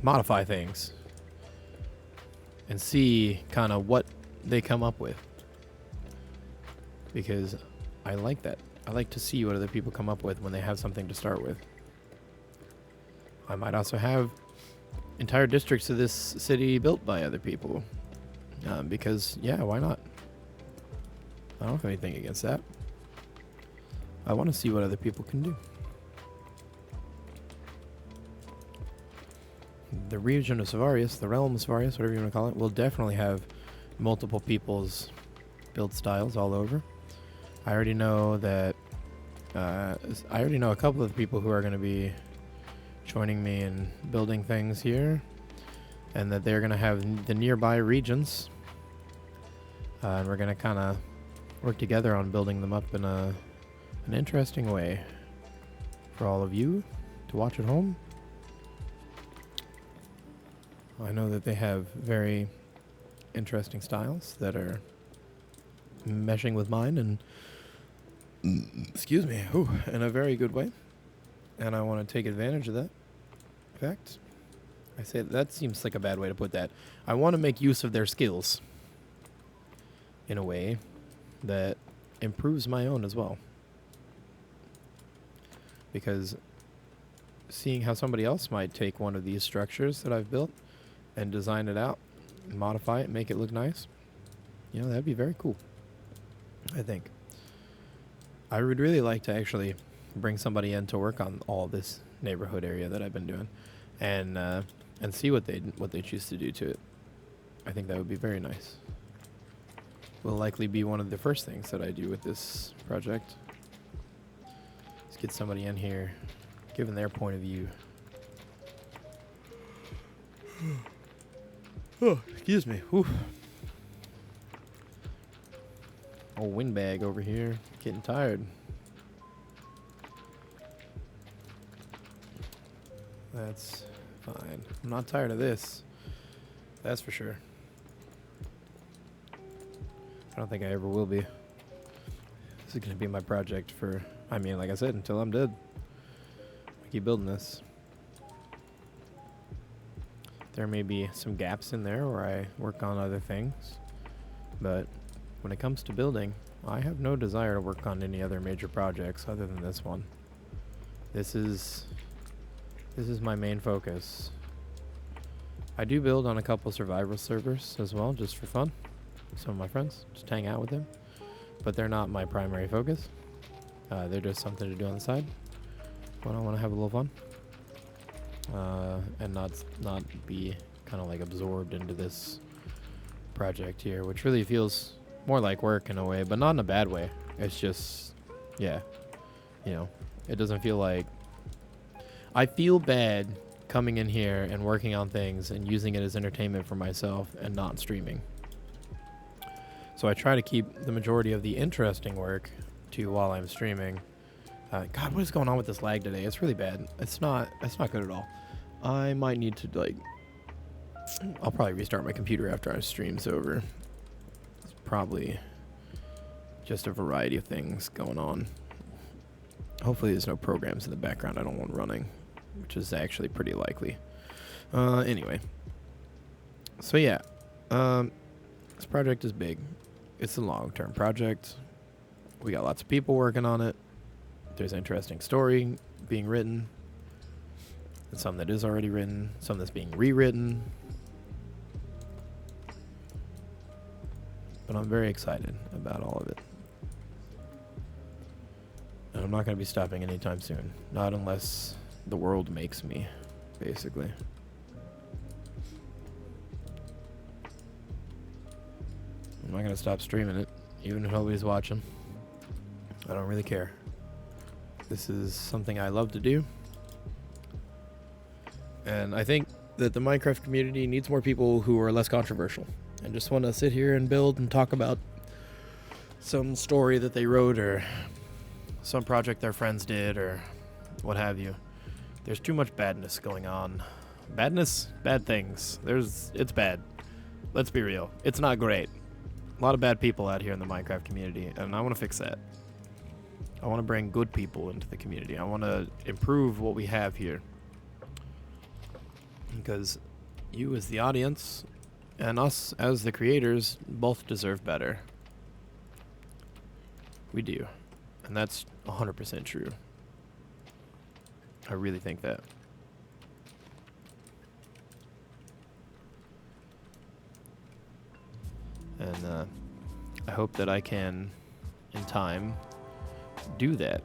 Modify things and see kind of what they come up with, because I like that. I like to see what other people come up with when they have something to start with. I might also have entire districts of this city built by other people. Because, yeah, why not? I don't have anything against that. I want to see what other people can do. The region of Savarius, the realm of Savarius, whatever you want to call it, will definitely have multiple people's build styles all over. I already know that I already know a couple of the people who are going to be joining me in building things here, and that they're going to have the nearby regions, and we're going to kind of work together on building them up in an interesting way for all of you to watch at home. I know that they have very interesting styles that are meshing with mine and excuse me, in a very good way, and I want to take advantage of that. In fact, I say that seems like a bad way to put that. I want to make use of their skills in a way that improves my own as well, because seeing how somebody else might take one of these structures that I've built and design it out, modify it, make it look nice, You know, that'd be very cool, I think. I would really like to actually bring somebody in to work on all this neighborhood area that I've been doing, and see what they choose to do to it. I think that would be very nice. Will likely be one of the first things that I do with this project. Let's get somebody in here, given their point of view. Oh, excuse me. Whew. Old windbag over here, getting tired. That's fine. I'm not tired of this. That's for sure. I don't think I ever will be. This is going to be my project for, I mean, like I said, until I'm dead. I keep building this. There may be some gaps in there where I work on other things, but when it comes to building, I have no desire to work on any other major projects other than this one. This is my main focus. I do build on a couple survival servers as well, just for fun. Some of my friends, just hang out with them, but they're not my primary focus. They're just something to do on the side when I want to have a little fun, and not be kind of like absorbed into this project here, which really feels more like work in a way, but not in a bad way. It's just, yeah, you know, it doesn't feel like, I feel bad coming in here and working on things and using it as entertainment for myself and not streaming. So I try to keep the majority of the interesting work to while I'm streaming. God, what is going on with this lag today? It's really bad. It's not good at all. I might need to, like, I'll probably restart my computer after our stream's over. It's probably just a variety of things going on. Hopefully there's no programs in the background I don't want running, which is actually pretty likely. Anyway. So yeah, this project is big. It's a long-term project. We got lots of people working on it. There's an interesting story being written. And some that is already written. Some that's being rewritten. But I'm very excited about all of it. And I'm not going to be stopping anytime soon. Not unless the world makes me, basically. I'm not going to stop streaming it, even if nobody's watching. I don't really care. This is something I love to do. And I think that the Minecraft community needs more people who are less controversial and just want to sit here and build and talk about some story that they wrote or some project their friends did or what have you. There's too much badness going on. Badness? Bad things. It's bad. Let's be real. It's not great. A lot of bad people out here in the Minecraft community, and I want to fix that. I want to bring good people into the community. I want to improve what we have here. Because you as the audience and us as the creators both deserve better. We do. And that's 100% true. I really think that. And I hope that I can, in time, do that.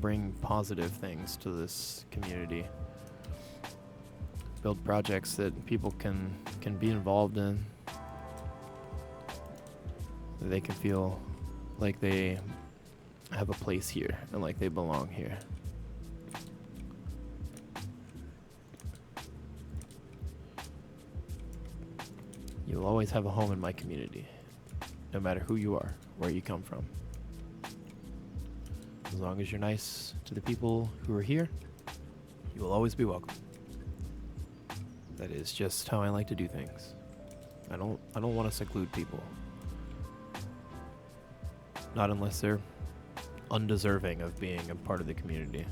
Bring positive things to this community. Build projects that people can be involved in. That they can feel like they have a place here and like they belong here. You'll always have a home in my community, no matter who you are, where you come from. As long as you're nice to the people who are here, you will always be welcome. That is just how I like to do things. I don't want to seclude people. Not unless they're undeserving of being a part of the community.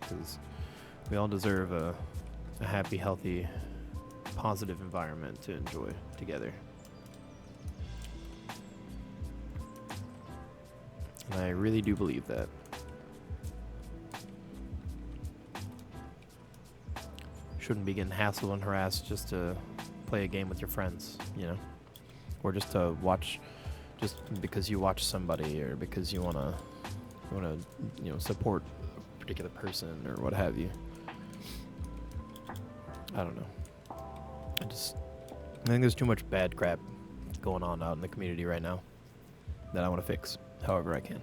Because we all deserve a happy, healthy, positive environment to enjoy together. And I really do believe that. shouldn't be getting hassled and harassed just to play a game with your friends, you know, or just to watch, just because you watch somebody or because you wanna you know, support a particular person or what have you. I don't know. I think there's too much bad crap going on out in the community right now that I want to fix however I can.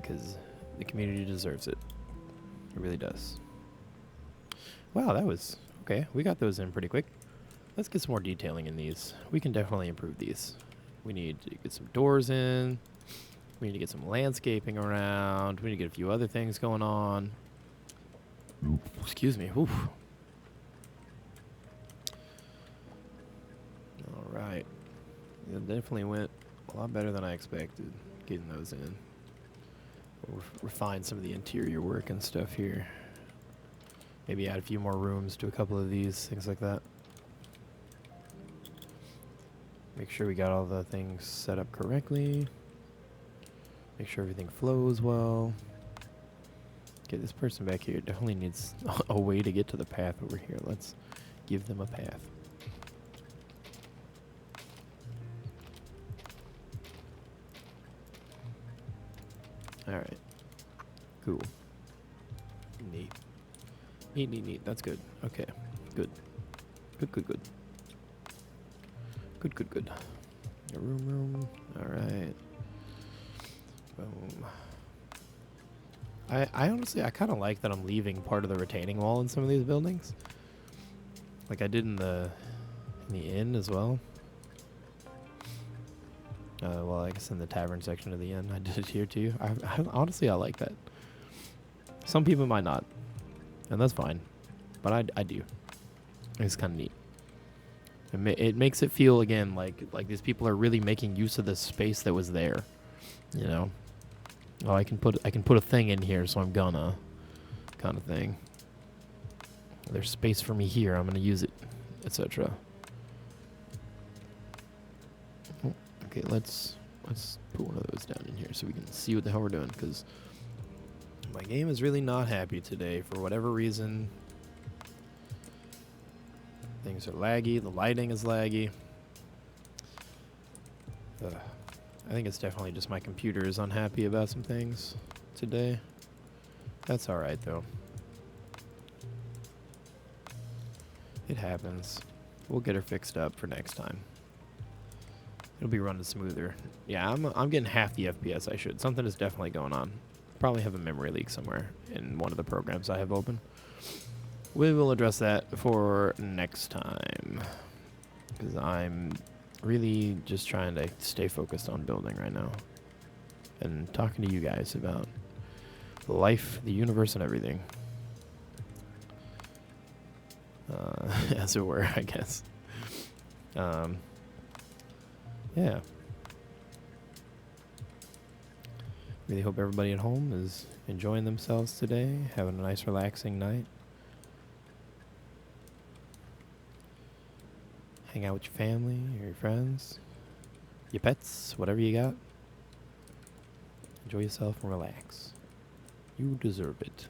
Because the community deserves it. It really does. Wow, that was... Okay, we got those in pretty quick. Let's get some more detailing in these. We can definitely improve these. We need to get some doors in. We need to get some landscaping around. We need to get a few other things going on. Excuse me. Oof. All right. It definitely went a lot better than I expected getting those in. We'll refine some of the interior work and stuff here. Maybe add a few more rooms to a couple of these, things like that. Make sure we got all the things set up correctly. Make sure everything flows well. Okay, this person back here definitely needs a way to get to the path over here. Let's give them a path. Alright. Cool. Neat. Neat. That's good. Okay. Good. Good. Good. A room. Alright. Boom. I honestly, I kind of like that I'm leaving part of the retaining wall in some of these buildings. Like I did in the inn as well. Well, I guess in the tavern section of the inn, I did it here too. Honestly, I like that. Some people might not, and that's fine. But I do. It's kind of neat. It makes it feel again like these people are really making use of the space that was there. You know. Oh, I can put a thing in here, so I'm gonna, kind of thing. There's space for me here. I'm gonna use it, etc. Okay, let's put one of those down in here so we can see what the hell we're doing. Because my game is really not happy today for whatever reason. Things are laggy. The lighting is laggy. I think it's definitely just my computer is unhappy about some things today. That's alright, though. It happens. We'll get her fixed up for next time. It'll be running smoother. Yeah, I'm getting half the FPS I should. Something is definitely going on. Probably have a memory leak somewhere in one of the programs I have open. We will address that for next time. Because I'm really just trying to stay focused on building right now. And talking to you guys about life, the universe, and everything. As it were, I guess. Yeah. Really hope everybody at home is enjoying themselves today, having a nice relaxing night. Hang out with your family or your friends, your pets, whatever you got. Enjoy yourself and relax. You deserve it.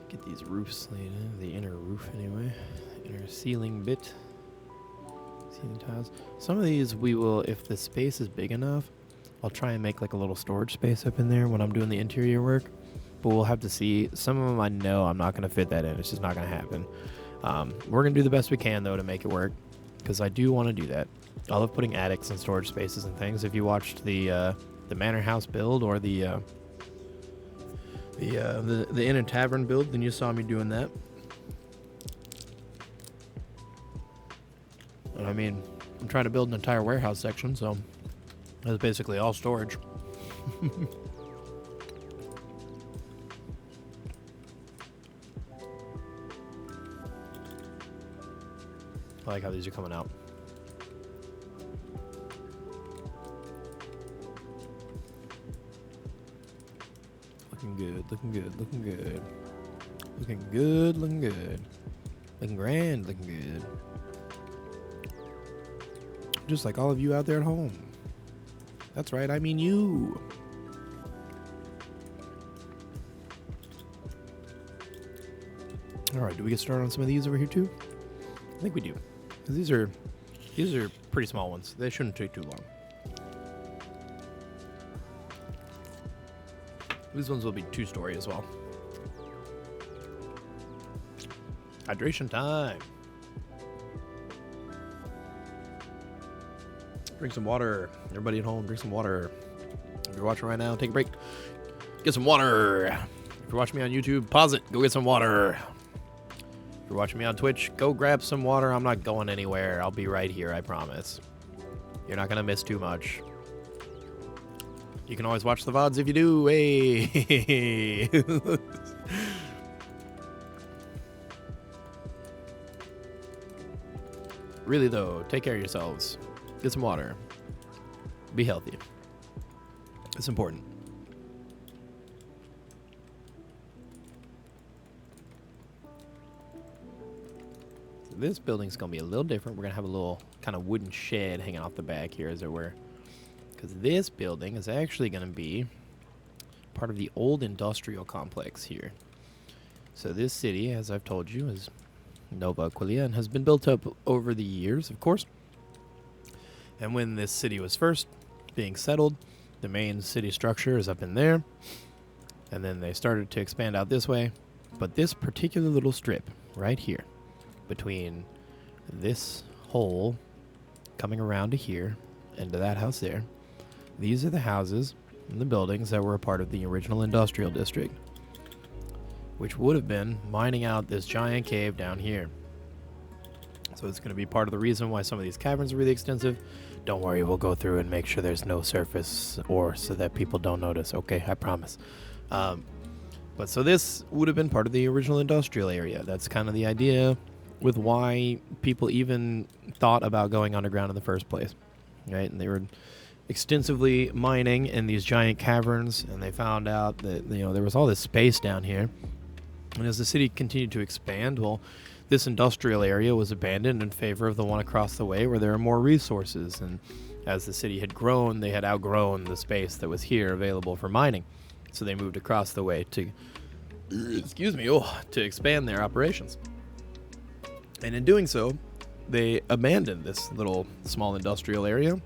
Get these roofs laid in, the inner roof anyway. Inner ceiling bit. Ceiling tiles. Some of these we will, if the space is big enough, I'll try and make like a little storage space up in there when I'm doing the interior work. But we'll have to see. Some of them I know I'm not going to fit that in. It's just not going to happen. We're going to do the best we can, though, to make it work. Because I do want to do that. I love putting attics and storage spaces and things. If you watched the manor house build or the inner tavern build, then you saw me doing that. And I mean, I'm trying to build an entire warehouse section, so that's basically all storage. I like how these are coming out. Looking Looking good, looking good, looking good. Looking good, looking good. Looking grand, looking good. Just like all of you out there at home. That's right, I mean you. Alright, do we get started on some of these over here too? I think we do. 'Cause these are pretty small ones. They shouldn't take too long. These ones will be 2-story as well. Hydration time. Drink some water. Everybody at home, drink some water. If you're watching right now, take a break. Get some water. If you're watching me on YouTube, pause it. Go get some water. If you're watching me on Twitch, go grab some water. I'm not going anywhere. I'll be right here, I promise. You're not going to miss too much. You can always watch the VODs if you do. Hey. Really, though, take care of yourselves. Get some water. Be healthy. It's important. So this building's going to be a little different. We're going to have a little kind of wooden shed hanging off the back here, as it were. Because this building is actually going to be part of the old industrial complex here. So this city, as I've told you, is Nova Aquilia and has been built up over the years, of course. And when this city was first being settled, the main city structure is up in there. And then they started to expand out this way. But this particular little strip right here, between this hole coming around to here and to that house there, these are the houses and the buildings that were a part of the original industrial district, which would have been mining out this giant cave down here. So it's going to be part of the reason why some of these caverns are really extensive. Don't worry, we'll go through and make sure there's no surface ore so that people don't notice. Okay, I promise. But so this would have been part of the original industrial area. That's kind of the idea with why people even thought about going underground in the first place, right? And they were extensively mining in these giant caverns, and they found out that, you know, there was all this space down here. And as the city continued to expand, well, this industrial area was abandoned in favor of the one across the way where there are more resources. And as the city had grown, they had outgrown the space that was here available for mining. So they moved across the way to, to expand their operations. And in doing so, they abandoned this little small industrial area,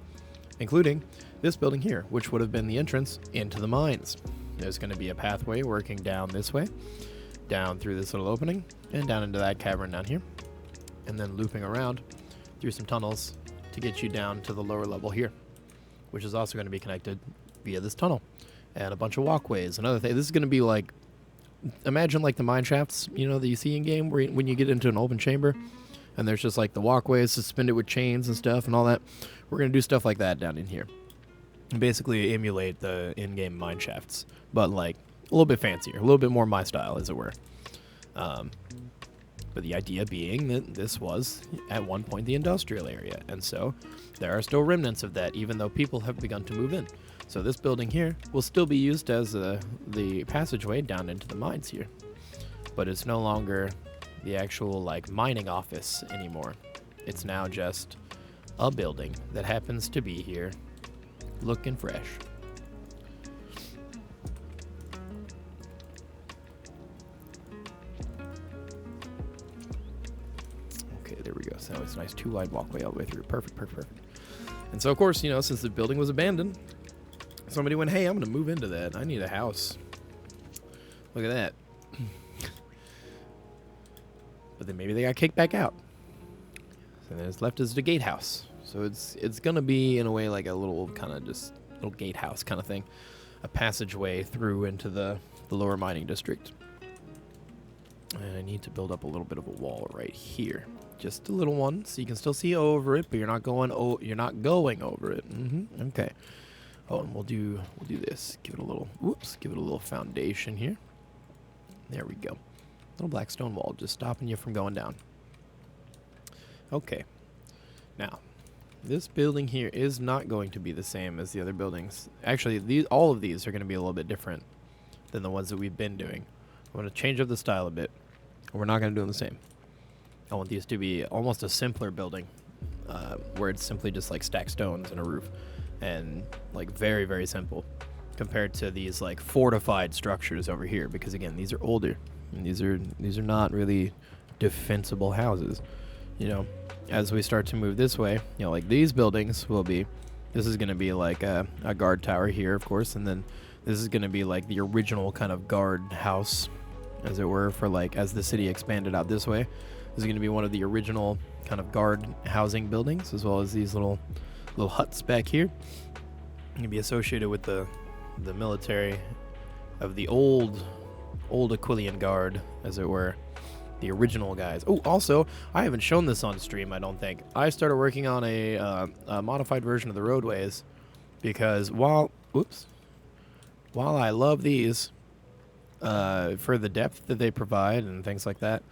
including this building here, which would have been the entrance into the mines. There's going to be a pathway working down this way, down through this little opening, and down into that cavern down here, and then looping around through some tunnels to get you down to the lower level here, which is also going to be connected via this tunnel, and a bunch of walkways and other things. This is going to be like, imagine like the mine shafts, you know, that you see in game, where when you get into an open chamber, and there's just like the walkways suspended with chains and stuff and all that. We're going to do stuff like that down in here. And basically emulate the in-game mine shafts, but like a little bit fancier, a little bit more my style, as it were. But the idea being that this was, at one point, the industrial area. And so there are still remnants of that, even though people have begun to move in. So this building here will still be used as the passageway down into the mines here. But it's no longer the actual, like, mining office anymore. It's now just a building that happens to be here, looking fresh. Okay, there we go. So it's a nice 2-wide walkway all the way through. Perfect, perfect, perfect. And so, of course, you know, since the building was abandoned, somebody went, hey, I'm going to move into that. I need a house. Look at that. But then maybe they got kicked back out. And then it's left as the gatehouse. So it's going to be, in a way, like a little kind of just little gatehouse kind of thing. A passageway through into the lower mining district. And I need to build up a little bit of a wall right here. Just a little one, so you can still see over it, but you're not going over it. Okay. Oh, and we'll do this. Give it a little foundation here. There we go. Little black stone wall just stopping you from going down. Okay. Now, this building here is not going to be the same as the other buildings. Actually, all of these are going to be a little bit different than the ones that we've been doing. I want to change up the style a bit. We're not going to do them the same. I want these to be almost a simpler building, where it's simply just like stacked stones and a roof, and like very, very simple compared to these like fortified structures over here, because again, these are older and these are not really defensible houses. You know, as we start to move this way, you know, like these buildings will be, this is going to be like a guard tower here, of course, and then this is going to be like the original kind of guard house, as it were, for like as the city expanded out this way. This is going to be one of the original kind of guard housing buildings, as well as these little huts back here. Going to be associated with the military of the old Aquilian Guard, as it were. The original guys. Oh, also, I haven't shown this on stream, I don't think. I started working on a modified version of the roadways because while I love these for the depth that they provide and things like that,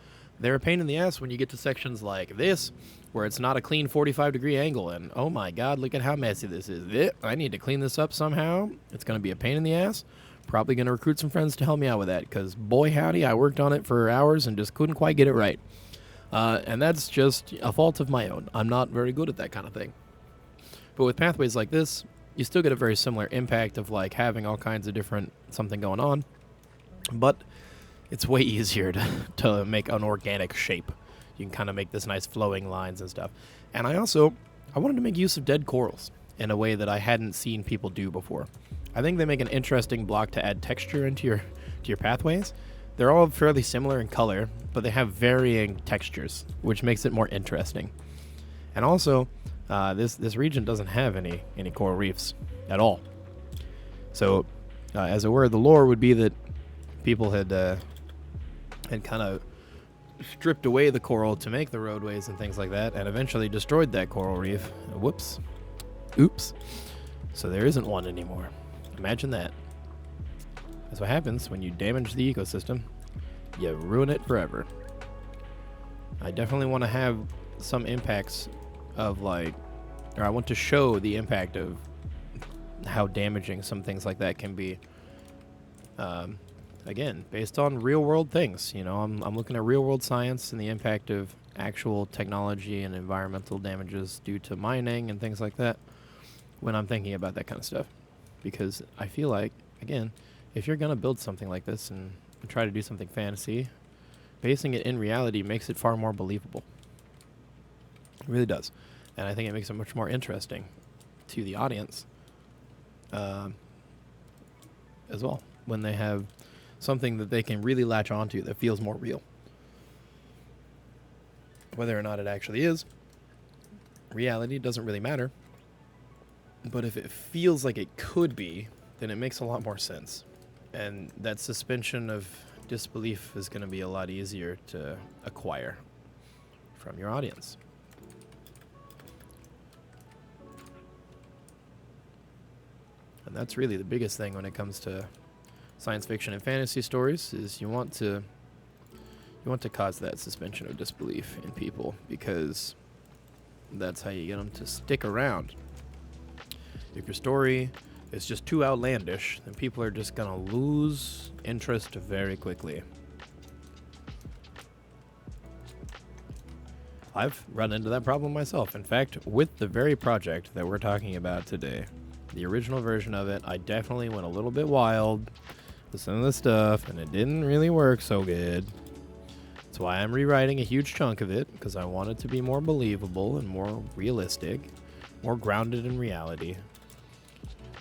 they're a pain in the ass when you get to sections like this, where it's not a clean 45-degree angle, and oh my god, look at how messy this is. I need to clean this up somehow. It's going to be a pain in the ass. Probably going to recruit some friends to help me out with that, because boy howdy, I worked on it for hours and just couldn't quite get it right. And that's just a fault of my own. I'm not very good at that kind of thing. But with pathways like this, you still get a very similar impact of like having all kinds of different something going on. But it's way easier to make an organic shape. You can kind of make this nice flowing lines and stuff. And I wanted to make use of dead corals in a way that I hadn't seen people do before. I think they make an interesting block to add texture into your pathways. They're all fairly similar in color, but they have varying textures, which makes it more interesting. And also, this region doesn't have any coral reefs at all. So, as it were, the lore would be that people had kind of stripped away the coral to make the roadways and things like that, and eventually destroyed that coral reef. Whoops. Oops. So there isn't one anymore. Imagine that. That's what happens when you damage the ecosystem. You ruin it forever. I definitely want to have some impacts of like, or I want to show the impact of how damaging some things like that can be. Again, based on real world things. You know, I'm looking at real world science and the impact of actual technology and environmental damages due to mining and things like that when I'm thinking about that kind of stuff. Because I feel like, again, if you're going to build something like this and try to do something fantasy, basing it in reality makes it far more believable. It really does. And I think it makes it much more interesting to the audience as well, when they have something that they can really latch onto that feels more real. Whether or not it actually is, reality doesn't really matter. But if it feels like it could be, then it makes a lot more sense. And that suspension of disbelief is going to be a lot easier to acquire from your audience. And that's really the biggest thing when it comes to science fiction and fantasy stories, is you want to cause that suspension of disbelief in people, because that's how you get them to stick around. If your story is just too outlandish, then people are just going to lose interest very quickly. I've run into that problem myself. In fact, with the very project that we're talking about today, the original version of it, I definitely went a little bit wild with some of the stuff, and it didn't really work so good. That's why I'm rewriting a huge chunk of it, because I want it to be more believable and more realistic, more grounded in reality.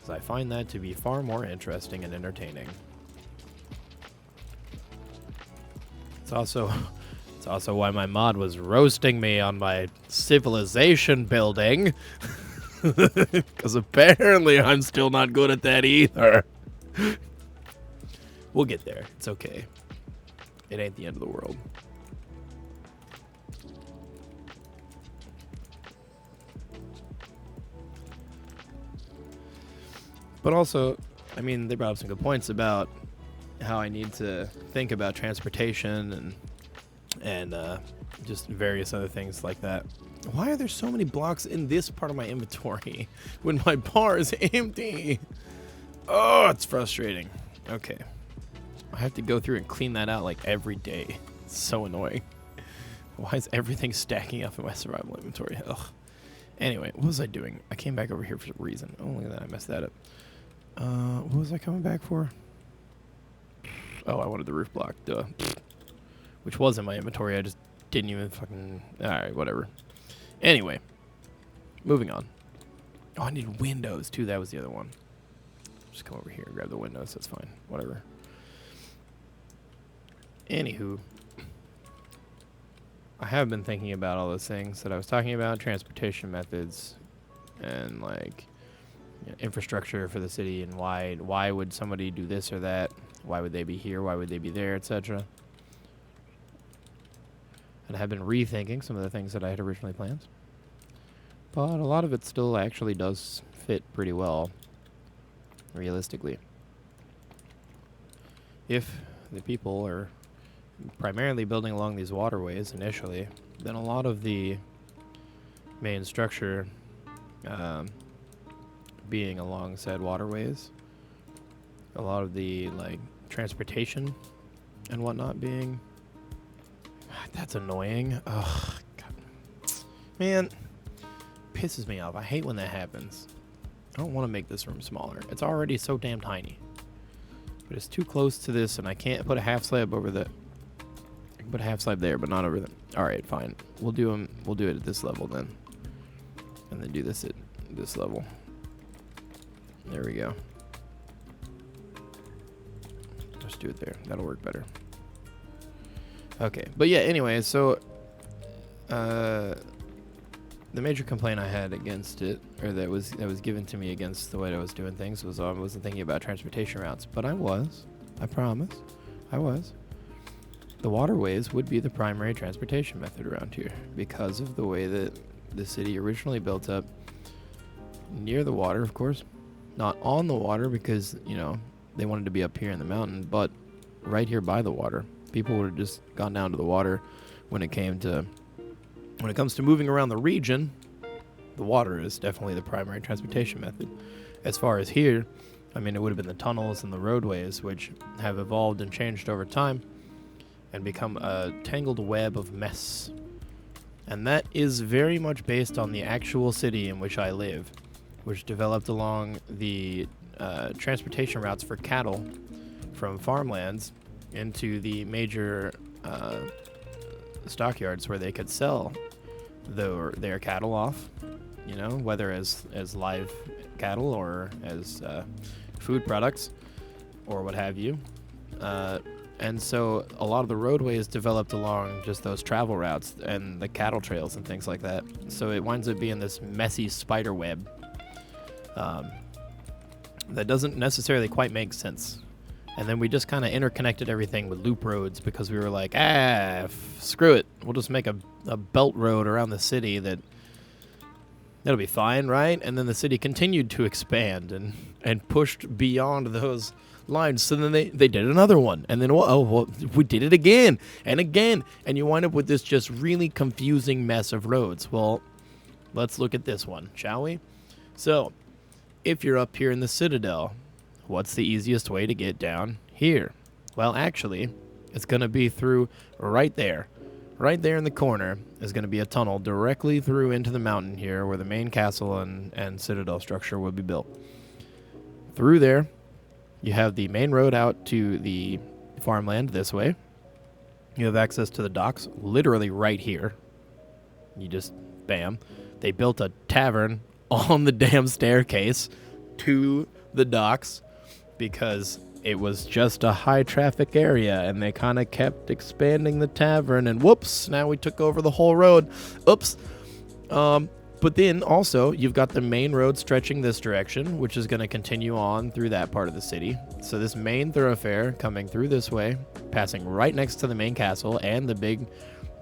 I find that to be far more interesting and entertaining. It's also why my mod was roasting me on my civilization building, because apparently I'm still not good at that either. We'll get there. It's okay. It ain't the end of the world. But also, I mean, they brought up some good points about how I need to think about transportation and just various other things like that. Why are there so many blocks in this part of my inventory when my bar is empty? Oh, it's frustrating. Okay. I have to go through and clean that out like every day. It's so annoying. Why is everything stacking up in my survival inventory? Ugh. Anyway, what was I doing? I came back over here for a reason. Oh, look at that. I messed that up. What was I coming back for? Oh, I wanted the roof block. Duh. Which was in my inventory. I just didn't even fucking... Alright, whatever. Anyway. Moving on. Oh, I need windows, too. That was the other one. Just come over here and grab the windows. That's fine. Whatever. Anywho. I have been thinking about all those things that I was talking about. Transportation methods. And, like... infrastructure for the city. And why would somebody do this or that? Why would they be here? Why would they be there? Etc. And I have been rethinking some of the things that I had originally planned. But a lot of it still actually does fit pretty well, realistically. If the people are primarily building along these waterways initially, then a lot of the main structure being along said waterways, a lot of the like transportation and whatnot being... That's annoying. Ugh, God. Man, pisses me off. I hate when that happens. I don't want to make this room smaller. It's already so damn tiny. But it's too close to this, and I can't put a half slab over the... I can put a half slab there, but not over the... Alright, fine. We'll do it at this level then. And then do this at this level. There we go. Just do it there. That'll work better. Okay, but yeah, anyway, so the major complaint I had against it, or that was given to me against the way I was doing things, was I wasn't thinking about transportation routes, but I was. I promise. I was. The waterways would be the primary transportation method around here because of the way that the city originally built up near the water, of course. Not on the water because, you know, they wanted to be up here in the mountain, but right here by the water. People would have just gone down to the water when it comes to moving around the region. The water is definitely the primary transportation method. As far as here, I mean, it would have been the tunnels and the roadways, which have evolved and changed over time and become a tangled web of mess. And that is very much based on the actual city in which I live, which developed along the transportation routes for cattle from farmlands into the major stockyards where they could sell their cattle off, you know, whether as live cattle or as food products or what have you. And so a lot of the roadways developed along just those travel routes and the cattle trails and things like that. So it winds up being this messy spider web that doesn't necessarily quite make sense. And then we just kind of interconnected everything with loop roads because we were like, screw it. We'll just make a belt road around the city that'll be fine, right? And then the city continued to expand and pushed beyond those lines. So then they did another one. And then, we did it again and again. And you wind up with this just really confusing mess of roads. Well, let's look at this one, shall we? So, if you're up here in the Citadel, what's the easiest way to get down here? Well, actually, it's going to be through right there. Right there in the corner is going to be a tunnel directly through into the mountain here where the main castle and Citadel structure will be built. Through there, you have the main road out to the farmland this way. You have access to the docks literally right here. You just, bam. They built a tavern on the damn staircase to the docks because it was just a high traffic area and they kind of kept expanding the tavern and whoops, now we took over the whole road. Oops. But then also you've got the main road stretching this direction, which is going to continue on through that part of the city. So this main thoroughfare coming through this way, passing right next to the main castle and the big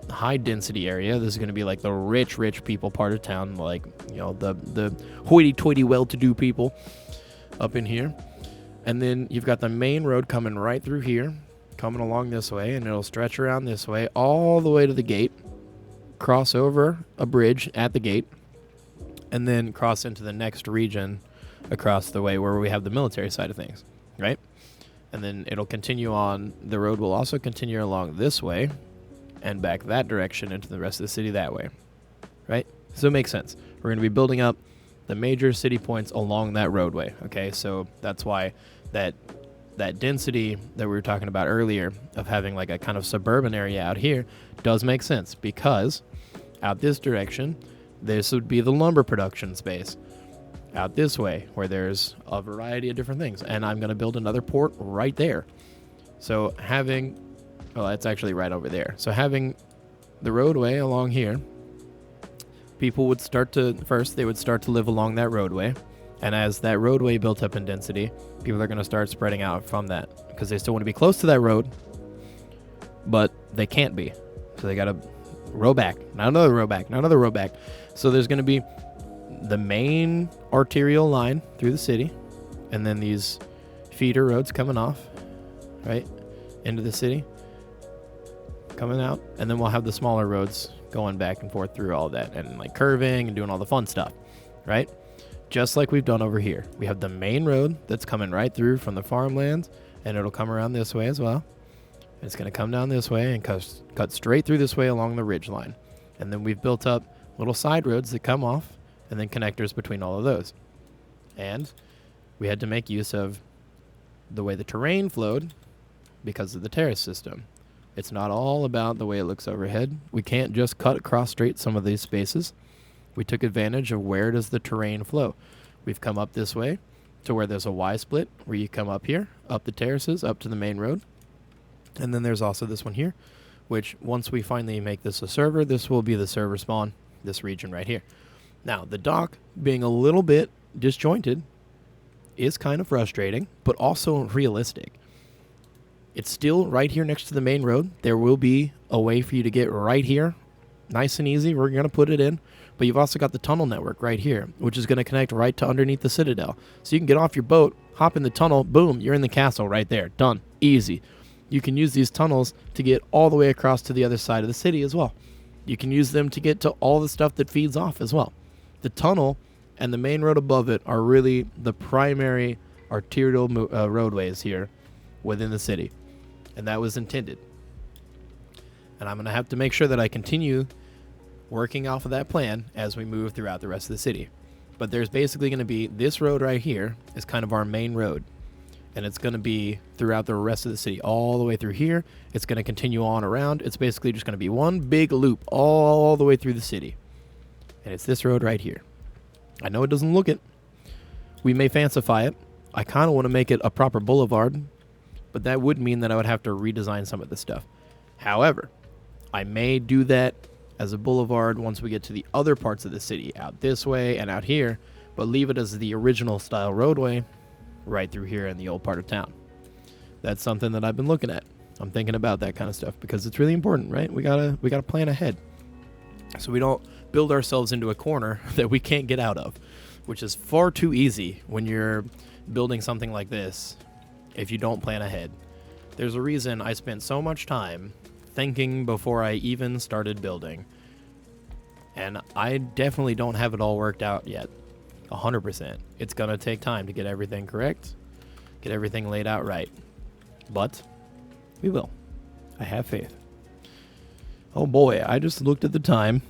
high density area. This is going to be like the rich people part of town, like, you know, the hoity-toity well-to-do people up in here. And then you've got the main road coming right through here, coming along this way, and it'll stretch around this way all the way to the gate, cross over a bridge at the gate, and then cross into the next region across the way where we have the military side of things, right? and then it'll continue on. The road will also continue along this way and back that direction into the rest of the city that way, right? So it makes sense. We're going to be building up the major city points along that roadway, okay? So that's why that density that we were talking about earlier of having like a kind of suburban area out here does make sense, because out this direction, this would be the lumber production space. Out this way, where there's a variety of different things. And I'm going to build another port right there. So having, well, it's actually right over there. So having the roadway along here, people would start to, first, they would start to live along that roadway. And as that roadway built up in density, people are going to start spreading out from that, because they still want to be close to that road, but they can't be. So they got to row back, not another row back, not another row back. So there's going to be the main arterial line through the city, and then these feeder roads coming off, right, into the city, coming out, and then we'll have the smaller roads going back and forth through all that, and like curving and doing all the fun stuff, right? Just like we've done over here. We have the main road that's coming right through from the farmlands, and it'll come around this way as well. It's going to come down this way and cut straight through this way along the ridge line. And then we've built up little side roads that come off, and then connectors between all of those. And we had to make use of the way the terrain flowed because of the terrace system. It's not all about the way it looks overhead. We can't just cut across straight some of these spaces. We took advantage of where does the terrain flow. We've come up this way to where there's a Y split, where you come up here, up the terraces, up to the main road. And then there's also this one here, which once we finally make this a server, this will be the server spawn, this region right here. Now, the dock being a little bit disjointed is kind of frustrating, but also realistic. It's still right here next to the main road. There will be a way for you to get right here, nice and easy. We're going to put it in. But you've also got the tunnel network right here, which is going to connect right to underneath the citadel. So you can get off your boat, hop in the tunnel, boom, you're in the castle right there. Done. Easy. You can use these tunnels to get all the way across to the other side of the city as well. You can use them to get to all the stuff that feeds off as well. The tunnel and the main road above it are really the primary arterial roadways here within the city. And that was intended. And I'm going to have to make sure that I continue working off of that plan as we move throughout the rest of the city. But there's basically going to be this road right here is kind of our main road. And it's going to be throughout the rest of the city, all the way through here. It's going to continue on around. It's basically just going to be one big loop all the way through the city. And it's this road right here. I know it doesn't look it. We may fancify it. I kind of want to make it a proper boulevard, but that would mean that I would have to redesign some of this stuff. However, I may do that as a boulevard once we get to the other parts of the city, out this way and out here, but leave it as the original style roadway right through here in the old part of town. That's something that I've been looking at. I'm thinking about that kind of stuff because it's really important, right? We gotta plan ahead, so we don't build ourselves into a corner that we can't get out of, which is far too easy when you're building something like this if you don't plan ahead. There's a reason I spent so much time thinking before I even started building, and I definitely don't have it all worked out yet 100%. It's gonna take time to get everything correct, get everything laid out right, but we will. I have faith. Oh boy, I just looked at the time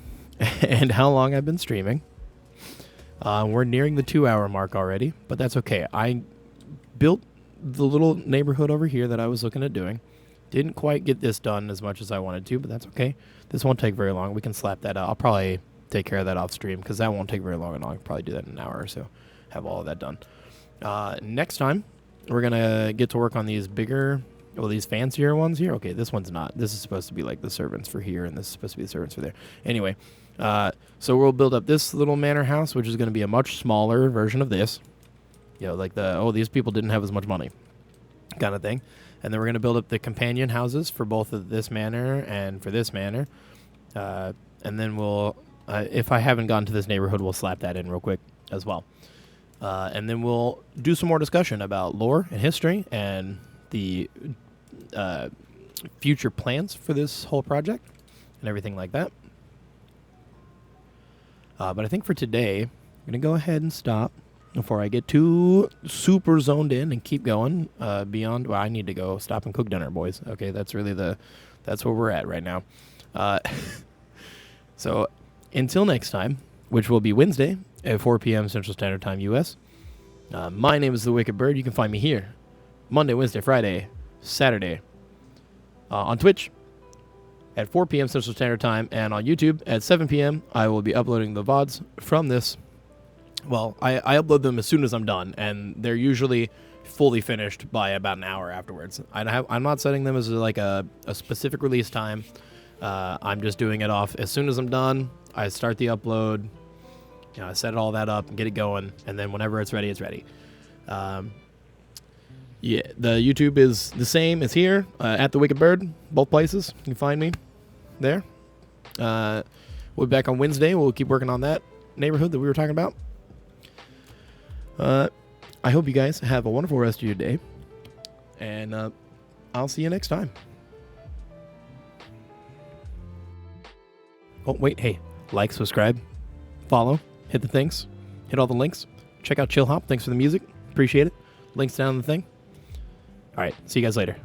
and how long I've been streaming. We're nearing the 2-hour mark already, but that's okay. I built the little neighborhood over here that I was looking at doing. Didn't quite get this done as much as I wanted to, but that's okay. This won't take very long. We can slap that out. I'll probably take care of that off stream because that won't take very long at all. I can probably do that in an hour or so. Have all of that done. Next time, we're going to get to work on these bigger, well, these fancier ones here. Okay, this one's not. This is supposed to be like the servants for here, and this is supposed to be the servants for there. Anyway, so we'll build up this little manor house, which is going to be a much smaller version of this. You know, like the, oh, these people didn't have as much money kind of thing. And then we're going to build up the companion houses for both of this manor and for this manor. And then we'll, if I haven't gotten to this neighborhood, we'll slap that in real quick as well. And then we'll do some more discussion about lore and history and the future plans for this whole project and everything like that. But I think for today, I'm going to go ahead and stop. before I get too super zoned in and keep going beyond. Well, I need to go stop and cook dinner, boys. Okay, that's where we're at right now. So until next time, which will be Wednesday at 4 p.m. Central Standard Time, U.S. My name is The Wicked Bird. You can find me here Monday, Wednesday, Friday, Saturday on Twitch at 4 p.m. Central Standard Time, and on YouTube at 7 p.m. I will be uploading the VODs from this. Well, I upload them as soon as I'm done, and they're usually fully finished by about an hour afterwards. I'm not setting them as like a specific release time. I'm just doing it off as soon as I'm done. I start the upload. I set all that up and get it going, and then whenever it's ready, it's ready. Yeah, the YouTube is the same as here, at The Wicked Bird, both places. You can find me there. We'll be back on Wednesday. We'll keep working on that neighborhood that we were talking about. I hope you guys have a wonderful rest of your day, and I'll see you next time. Oh, wait, hey, like, subscribe, follow, hit the things, hit all the links. Check out Chill Hop. Thanks for the music. Appreciate it. Links down in the thing. All right, see you guys later.